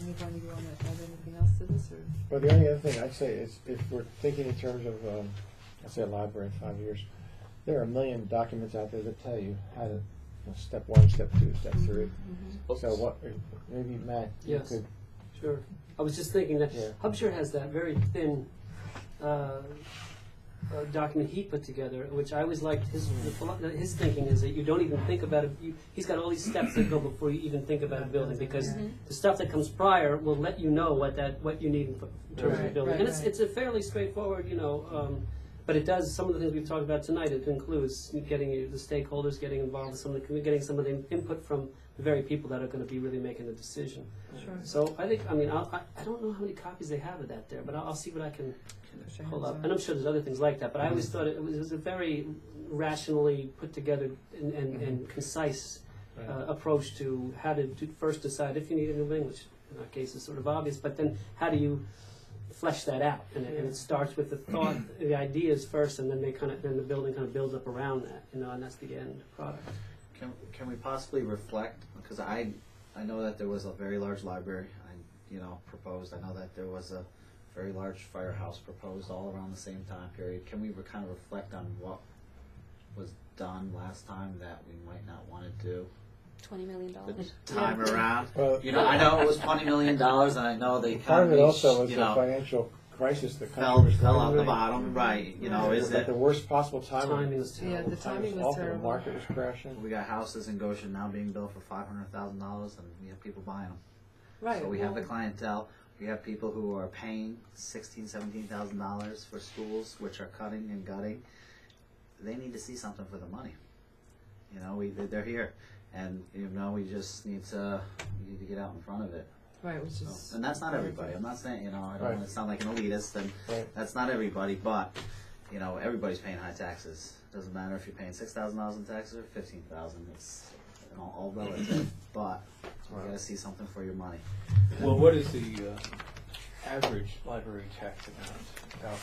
Anybody want to add anything else to this, or? Well, the only other thing I'd say is, if we're thinking in terms of, let's say a library in 5 years, there are a million documents out there that tell you how to, step 1, step 2, step 3. So what, maybe Matt, you Yes. could, Sure. I was just thinking that Yeah. Hubshire has that very thin document he put together, which I always liked. His thinking is that you don't even think about it. He's got all these steps that go before you even think about a building, because the stuff that comes prior will let you know what you need in terms of the Right, building. right, And right. it's a fairly straightforward, but it does some of the things we've talked about tonight. It includes getting the stakeholders getting involved with some of the, getting some of the input from the very people that are going to be really making the decision. Sure. So I think, I don't know how many copies they have of that there, but I'll see what I can pull up. And I'm sure there's other things like that, but I always thought it was a very rationally put together and concise approach to how to first decide if you need a new wing, which in our case is sort of obvious, but then how do you flesh that out? And it starts with the thought, the ideas first, and then then the building kind of builds up around that, and that's the end product. can we possibly reflect, because I know that there was a very large library, proposed. I know that there was a very large firehouse proposed all around the same time period. Can we kind of reflect on what was done last time that we might not want to do $20 million. this time around? Well, I know it was $20 million, and I know the part of it economy, also was the financial crisis the country was fell going out the through. bottom, right? It Is was that at the worst possible time. Timing was Yeah, terrible. the timing was awful. terrible. The market was crashing. we got houses in Goshen now being built for $500,000, and we have people buying them. Right. So we have the well, clientele. We have people who are paying $16,000-$17,000 for schools, which are cutting and gutting. They need to see something for the money. They're here, and we just need to get out in front of it. Right, which is. So, and that's not everybody. I'm not saying I don't Right. want to sound like an elitist, and Right. that's not everybody. But everybody's paying high taxes. Doesn't matter if you're paying $6,000 in taxes or $15,000. It's all relative. But you got to see something for your money. Well, what is the average library tax amount? About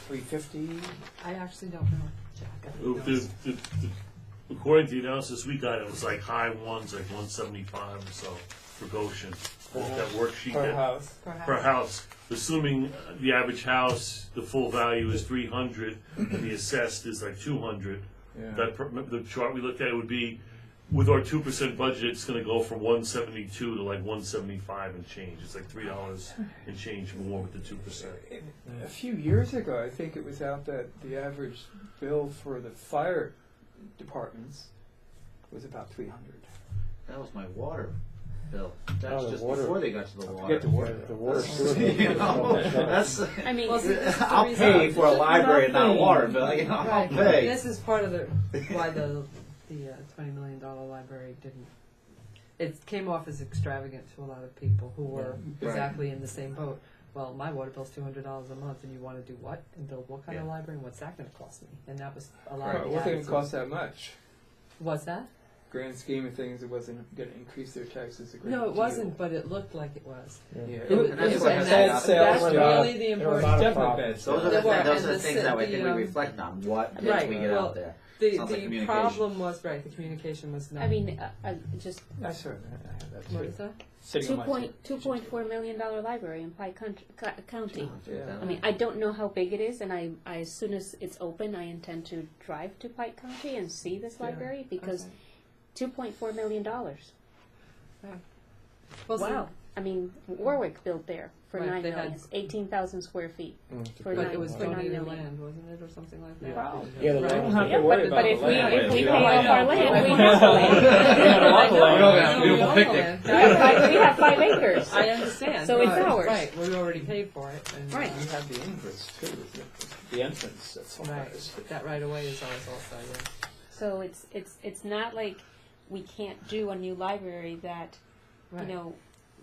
$350? I actually don't know, Jack. I don't know. According to the analysis we got, it was like high ones, like 175 or so for Goshen. That worksheet Per that- house? per house, assuming the average house, the full value is 300, and the assessed is like 200. Yeah. The chart we looked at would be, with our 2% budget, it's going to go from 172 to like 175 and change. It's like $3 and change more with the 2%. A few years ago, I think it was out that the average bill for the fire departments was about $300. That was my water bill. That's the just water. before they got to the water. Forget the water. The water sewer. That's. I mean, Well, see, this is the I'll reason- pay for a library and not a Nothing. water bill. I'll Right. pay. This is part of why the $20 million library didn't. It came off as extravagant to a lot of people who were Right. exactly in the same boat. Well, my water bill's $200 a month, and you want to do what? And build what kind of Yeah. library? And what's that going to cost me? And that was a lot Well, of it the wasn't going to attitude. cost that much. What's that? Grand scheme of things, it wasn't going to increase their taxes a great No, it deal. wasn't, but it looked like it was. Yeah, It was, And that's it- what and has that's, to happen. that's Yeah. really the There were a important. lot of Definitely problems. bad Those are There the were, things. Those and are the things that I think we the, reflect on. What Right, did we get well, out there? The Sounds like communication. problem was, right, the communication was not. I mean, just I certainly have that What too. is that? Sitting on my $2.4 million library in Pike County. Yeah. I mean, I don't know how big it is, and I as soon as it's open, I intend to drive to Pike County and see this Yeah. library because Okay. $2.4 million. Well, Wow. I mean, Warwick built there for Right, $9 they million, had- 18,000 square feet. For but nine- it was for $9 donated million. land, wasn't it, or something like that? Yeah. Yeah, the Right. land don't have Yeah, to worry but about if the we land. if we We pay don't off have our to. land, we I have the know. land. I know. We don't have I know. beautiful We own picnic. the land. We have 5 acres. I understand. So it's but- ours. Right, we already paid for it. And, Right. You have the inverse too, isn't it? The entrance, that's all Right, that is. that right away is ours also, yeah. So it's not like we can't do a new library that Right.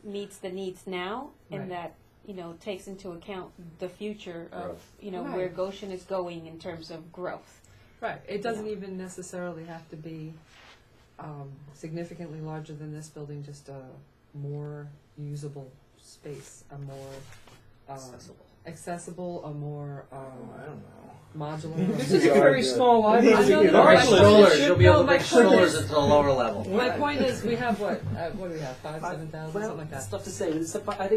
meets the needs now and Right. that takes into account the future of Right. where Goshen is going in terms of growth. Right, it doesn't even necessarily have to be significantly larger than this building, just a more usable space, a more accessible, a more I don't know. modular. This is a very small library. I know You'll that. bring Right. strollers. You'll be able to No, my bring point strollers is- into the lower level. My point is, we have what do we have, 7,000, Well, something like it's that. tough to say. I think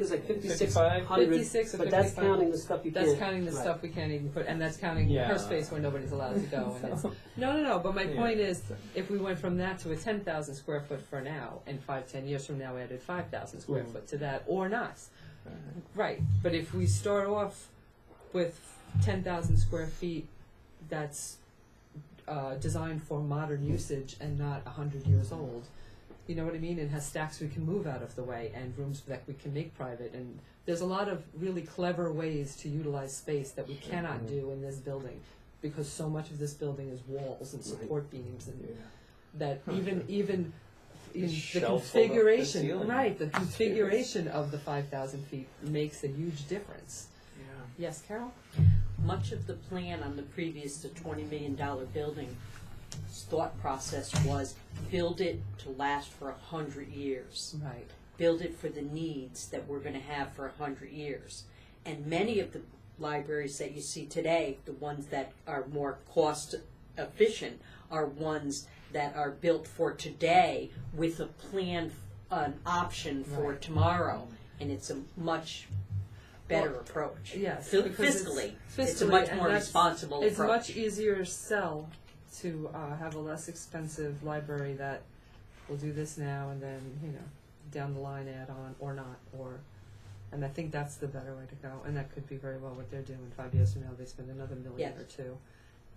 it's like 5,600. 56 or but that's 55. counting the stuff you That's can't. counting the right. stuff we can't even put, and that's counting Yeah. her space where nobody's allowed to go. And it's, no. But my Yeah. point is, if we went from that to a 10,000 square foot for now, and 5-10 years from now added 5,000 square Mm. foot to that, or not, right? But if we start off with 10,000 square feet, that's designed for modern usage and not 100 years old. You know what I mean? And has stacks we can move out of the way and rooms that we can make private. And there's a lot of really clever ways to utilize space that we cannot do in this building, because so much of this building is walls and support beams, and Yeah. that even in the Shelf full up the configuration, ceiling. right? The configuration of the 5,000 feet makes a huge difference. Yeah. Yes, Carol? Much of the plan on the previous $20 million building thought process was build it to last for 100 years. Right. Build it for the needs that we're going to have for 100 years. And many of the libraries that you see today, the ones that are more cost efficient, are ones that are built for today with a plan, an option for Right. tomorrow, and it's a much better approach. Yes, Fi- because fiscally, it's it's a fiscally, much and more that's- responsible It's approach. much easier sell to have a less expensive library that will do this now and then, down the line add on or not, and I think that's the better way to go, and that could be very well what they're doing. 5 years from now, they spend another million Yes. or two.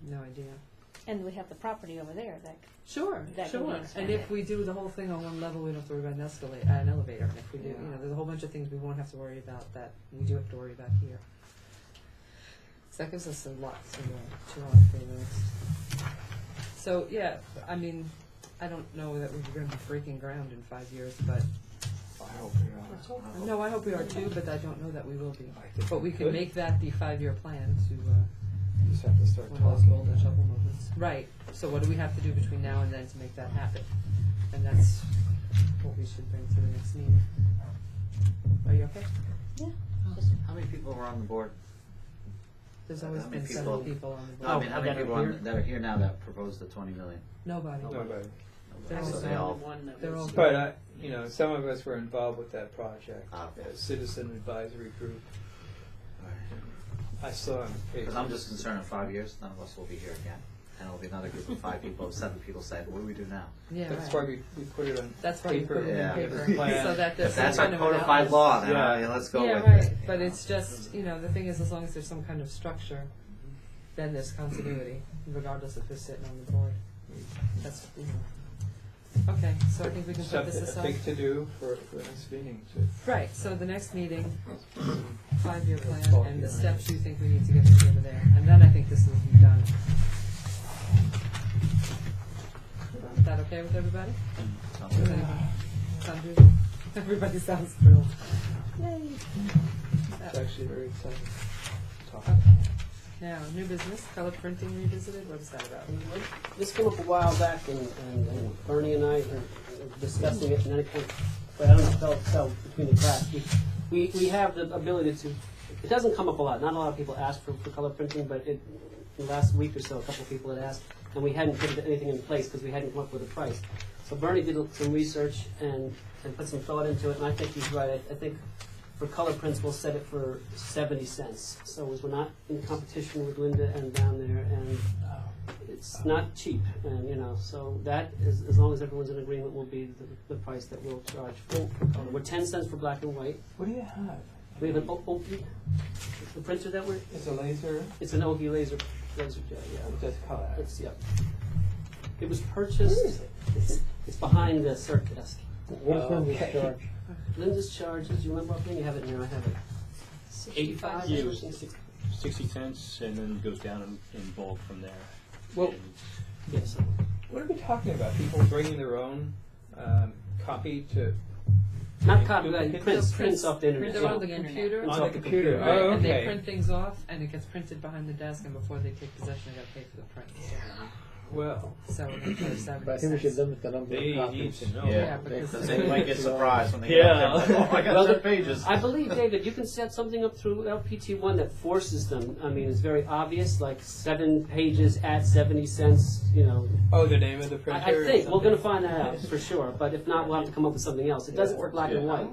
No idea. And we have the property over there that Sure, That sure. can be And expanded. if we do the whole thing on one level, we don't have to worry about an elevator. And if we do, there's a whole bunch of things we won't have to worry about that we do have to worry about here. So that gives us a lot to chew on for the next. So yeah, I mean, I don't know that we're going to be breaking ground in 5 years, but I hope we are. no, I hope we are too. But I don't know that we will be. I think But we we can could. make that the 5-year plan to. Just have to start One of those talking. golden shovel moments. Right. So what do we have to do between now and then to make that happen? And that's what we should bring to the next meeting. Are you okay? How many people were on the board? There's always How many been people- several people on the No, I board. mean, how that many are people here? that are here now that proposed the 20 million? Nobody. Nobody. They're I all was So the they all- only one that they're was. all- But some of us were involved with that project. Okay. Citizen advisory group. I saw him. Because I'm just concerned in 5 years, none of us will be here again. And it'll be another group of 5 people, 7 people saying, what do we do now? Yeah, That's right. why we put it on That's why you paper. put it Yeah. in paper, Plan. so that there's If that's some our kind of an codified outline. law, then Yeah. let's go Yeah, with right. it. But it's just, the thing is, as long as there's some kind of structure, then there's continuity, regardless if who's sitting on the board. That's, Okay, so I think we can put this Something, a aside. thing to do for the next meeting. To Right, so the next meeting, 5-year plan, Talk and the here. steps you think we need to get together there. And then I think this will be done. Is that okay with everybody? Sounds Does good. anybody sound good? Everybody sounds thrilled. It's actually very exciting. Talk. Okay. Now, new business, color printing revisited, what is that about? This came up a while back, and Bernie and I were discussing it, and then it kind of, but I don't know, fell between the cracks. We have the ability to, it doesn't come up a lot, not a lot of people ask for color printing, but in the last week or so, a couple of people had asked, and we hadn't put anything in place because we hadn't come up with a price. So Bernie did some research and put some thought into it, and I think he's right. I think for color prints, we'll set it for 70 cents. So as we're not in competition with Linda and down there, and it's not cheap, and so that is, as long as everyone's in agreement, will be the price that we'll charge for color. We're 10 cents for black and white. What do you have? We have an Oki, the printer that we're. It's a laser. It's an Oki laser jet. Yeah. Just color. It was purchased. It's behind the circ desk. What is Linda's Okay. charge? Linda's charges. Do you remember what you have it here? I have it. 85 Yeah, it or was something? 60 cents, and then goes down in bulk from there. Well, And Yes. what are we talking about? People bringing their own copy to Not copy, Duplicate? prints off the internet. They're on the the internet. computer, It's on off the the computer. computer. Oh, and they okay. print things off, and it gets printed behind the desk, and before they take possession, they gotta pay for the print. Well, So we're gonna pay 70 But I think we should cents. limit the number they of need copies. to know. Yeah, because Because they might get surprised when they Yeah. get up there. Oh, I got Well, 10 pages. I believe, David, you can set something up through LPT1 that forces them. I mean, it's very obvious, like 7 pages at 70 cents, Oh, the name of the printer. I or think we're going to something? find that out for sure. But if not, we'll have to come up with something else. It does it for black and white.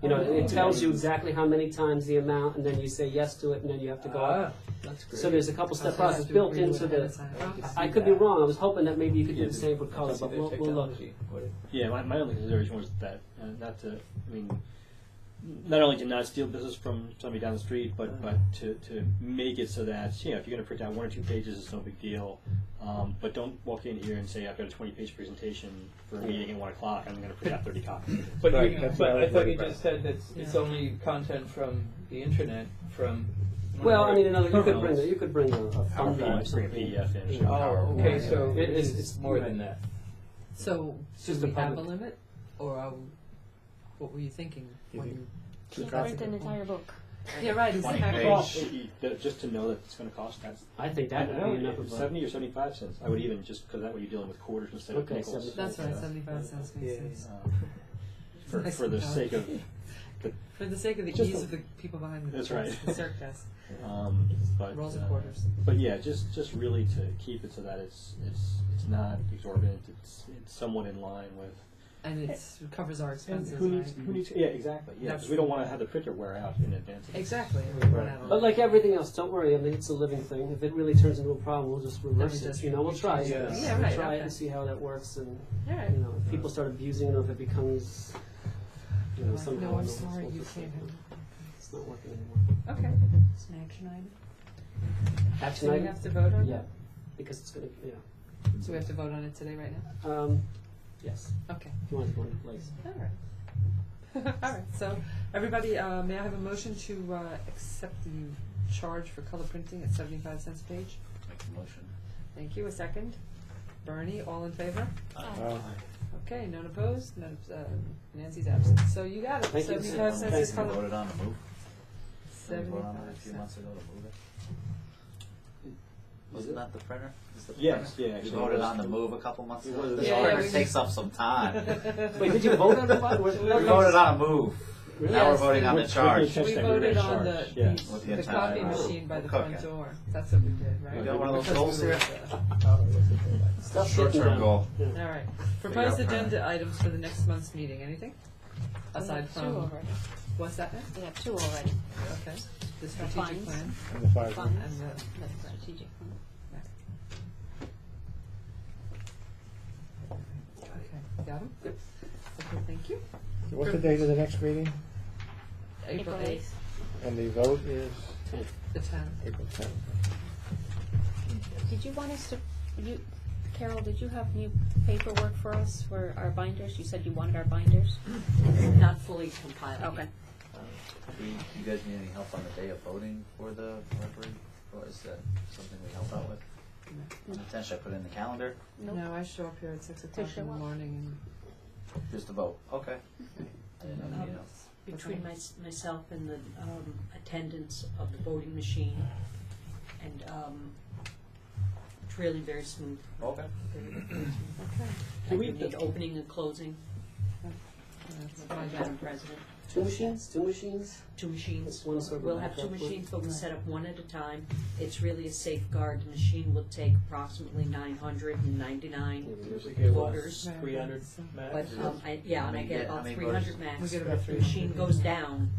It tells you exactly how many times the amount, and then you say yes to it, and then you have to go up. Ah, that's great. So there's a couple step So you have process to built agree into with it ahead the. of time. I could be wrong. I was hoping that maybe you could do Yeah, the same for color, That's but the we'll look. technology. What it- yeah, my only consideration was that, not to, I mean, not only to not steal business from somebody down the street, but to make it so that, if you're going to print out 1 or 2 pages, it's no big deal. But don't walk in here and say, I've got a 20-page presentation for a meeting at 1 o'clock, I'm going to print out 30 copies. But, Right, you, that's but what I I was thought worried you about. just said that it's Yeah. only content from the internet, from. Well, I mean, you could terminals. bring a thumb drive or Bring a something. PDF in. Yeah. Oh, okay, so It's- it's more than that. So, just do a we have a public- limit, or what were you thinking when you? Can't print an entire book. Yeah, right, 20 exactly. page, just to know that it's going to cost that. I think that would be enough of a. 70 or 75 cents. I would even, just because that way you're dealing with quarters instead of Okay, nickels. 70. That's right, 75 cents makes Yeah. sense. For the sake of, For the sake of the Just ease a- of the people behind the That's desk, right. the circ desk, but rolls and quarters. But yeah, just really to keep it so that it's it's not exorbitant. It's somewhat in line with. And it covers our And expenses, who needs? right? Who needs? Yeah, exactly. Yeah, That's- because we don't want to have the printer wear out in advance. Exactly. and we run out of- But like everything else, don't worry. I mean, it's a living thing. If it really turns into a problem, we'll just reverse Then we it. just- You know, we'll try it. Yeah. Yeah, We'll right, try it okay. and see how that works. And All right. you know, if people start abusing it, or if it becomes, you know, somehow. No, I'm annoying, sorry, we'll you just- can't have. It's not working anymore. Okay. It's an action item. Action So we item? have to vote on Yeah, it? because it's gonna. Yeah. So we have to vote on it today, right now? Yes. Okay. If you want to go into place. All right. All right. So, everybody, may I have a motion to accept the charge for color printing at 75 cents a page? Make a motion. Thank you. A second. Bernie, all in favor? Okay. None opposed. None. Nancy's absent. So you got it. Thank you. 75 cents Thanks. a We color. voted on the move. We voted on 75 it a few cents. months ago to move it. Wasn't that the printer? Is the Yes, printer? yeah, We actually, voted it was on the the- move a couple months it ago. was- This Yeah, printer we- takes up some time. Wait, did you vote on the button? We voted on a move. Really? Now we're Yes. voting on the With the charge. intention We that voted we're on gonna the, charge, yeah. With the the entire copy amount. machine by the We're front cooking. door. That's what we did, right? You got one of those Because goals we were- here? Stuff's Short-term getting done. goal. Yeah. All right. Proposed out agenda items for the next month's meeting. Anything? Aside Two from, already. what's that now? We have two already. Okay. The strategic Funds. plan And the fire. Funds. and the, The strategic fund. okay, got them? Okay, thank you. What's the date of the next meeting? April 8th, And the vote is the 10th. April 10th. Did you want us to, Carol, did you have new paperwork for us for our binders? You said you wanted our binders? Not fully compiled. yet. Okay. Do you guys need any help on the day of voting for the library? Or is that something we help out with? Potentially I put it in the calendar, Nope. No, I show up here at 6 o'clock show in the up. morning just to vote. Okay. I didn't know, you know. Between myself and the attendance of the voting machine, and it's really very smooth. Okay. and, I Can we- need opening and closing, that's my job. Madam President. Two machines? Two machines? Two machines. One sort of We'll have two backup one. machines, but we set up one at a time. It's really a safeguard. The machine will take approximately 999 voters. Right, 300 so- max. But, and I get How about many 300 voters? max. We get about If the machine 300. goes down,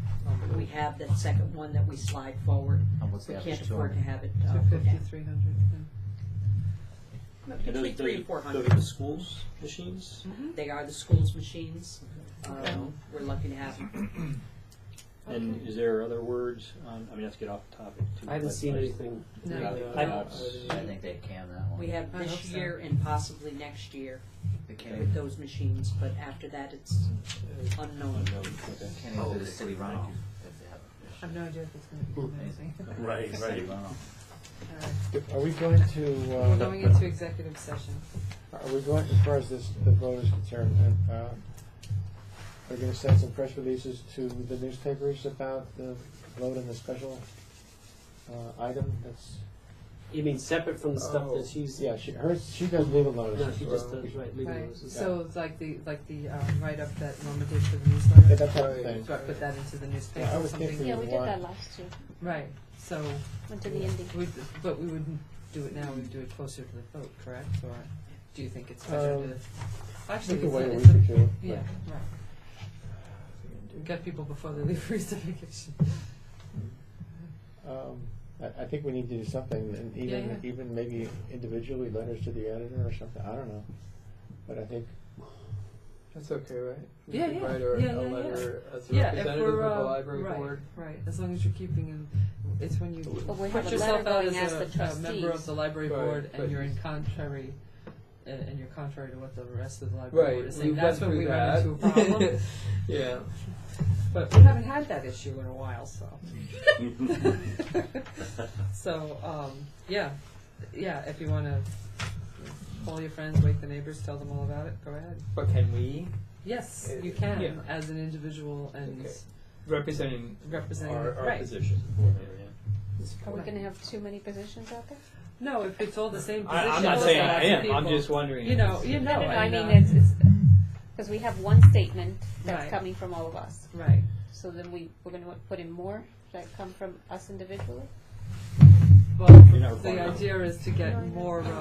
we have that second one that we slide forward. And what's We the can't average? afford to 200? have it 250, go down. 300. And Between those 300 and those 400. are the schools machines. They are the school's machines. We're lucky to have them. And is there other words? I mean, let's get off the topic. Too, I haven't but seen I- anything. No. I think they can that one. We have I hope this so. year and possibly next year They can't with even, those machines, but after that, it's unknown. Okay. can't even do the city runoff if they have I have no idea if it's going to be amazing. Right, city right. runoff. All right. Are we going to, We're going into executive session. are we going, as far as this, the vote is concerned, are we going to send some press releases to the newspapers about the vote and the special item that's? You mean separate from the stuff that she's? Yeah, she does legal notices. No, she just does, right, legal Right. notices. So it's like the write-up that Norma did for the newsletter. Yeah, that type of thing. So I put that into the newspaper Yeah, I or was something. thinking- Yeah, we did Why? that last year. Right. So, Went to the ending. but we wouldn't do it now. We'd do it closer to the vote, correct? Or do you think it's better to? Actually, We could it's wait a it's week or two. Yeah. Right. Get people before they leave for Easter vacation. I think we need to do something, and even maybe individually, letters to the editor or something, I don't know. But I think, That's okay, right? We Yeah, could yeah. write a Yeah, letter as a Yeah, if representative we're of the library right, board. right. As long as you're keeping in, it's when you But we put have a yourself letter out going as as the a member of trustees. the library Right, board, but- and you're in contrary, and you're contrary to what the rest of the library board Right, is we saying. went That's when through we that. run into a problem. Yeah. But we haven't had that issue in a while, so. So, yeah, if you want to call your friends, wake the neighbors, tell them all about it, go ahead. But can we, Yes, you can, Yeah. as an individual and Okay. representing representing, our right. position? Are we going to have too many positions out there? No, if it's all the same position. I'm not saying I am, I'm people, just wondering. You know, I mean, and, it's because we have one statement that's Right. coming from all of us. right. So then we're going to put in more that come from us individually. Well, You're not the required. idea is to get more, Until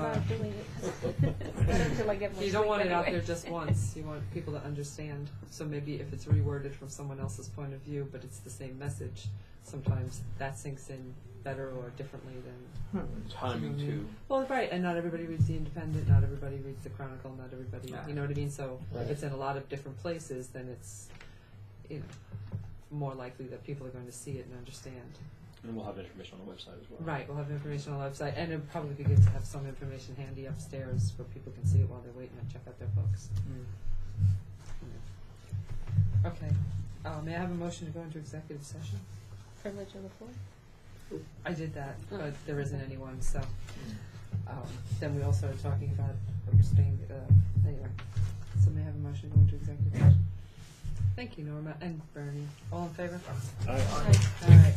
I get more you don't sleep want it out anyway. there just once, you want people to understand. So maybe if it's reworded from someone else's point of view, but it's the same message, sometimes that sinks in better or differently than. Timing too. Well, right, and not everybody reads the Independent, not everybody reads the Chronicle, not everybody, Yeah. you know what I mean? So Right. if it's in a lot of different places, then it's, you know, more likely that people are going to see it and understand. And we'll have information on the website as well. Right, we'll have information on the website, and it'd probably be good to have some information handy upstairs where people can see it while they're waiting and check out their books. Okay, may I have a motion to go into executive session? Privilege of the floor. I did that, but there isn't anyone, so, then we also are talking about abstaining, anyway. So may I have a motion to go into executive session? Thank you, Norma, and Bernie. All in favor? Aye. All right.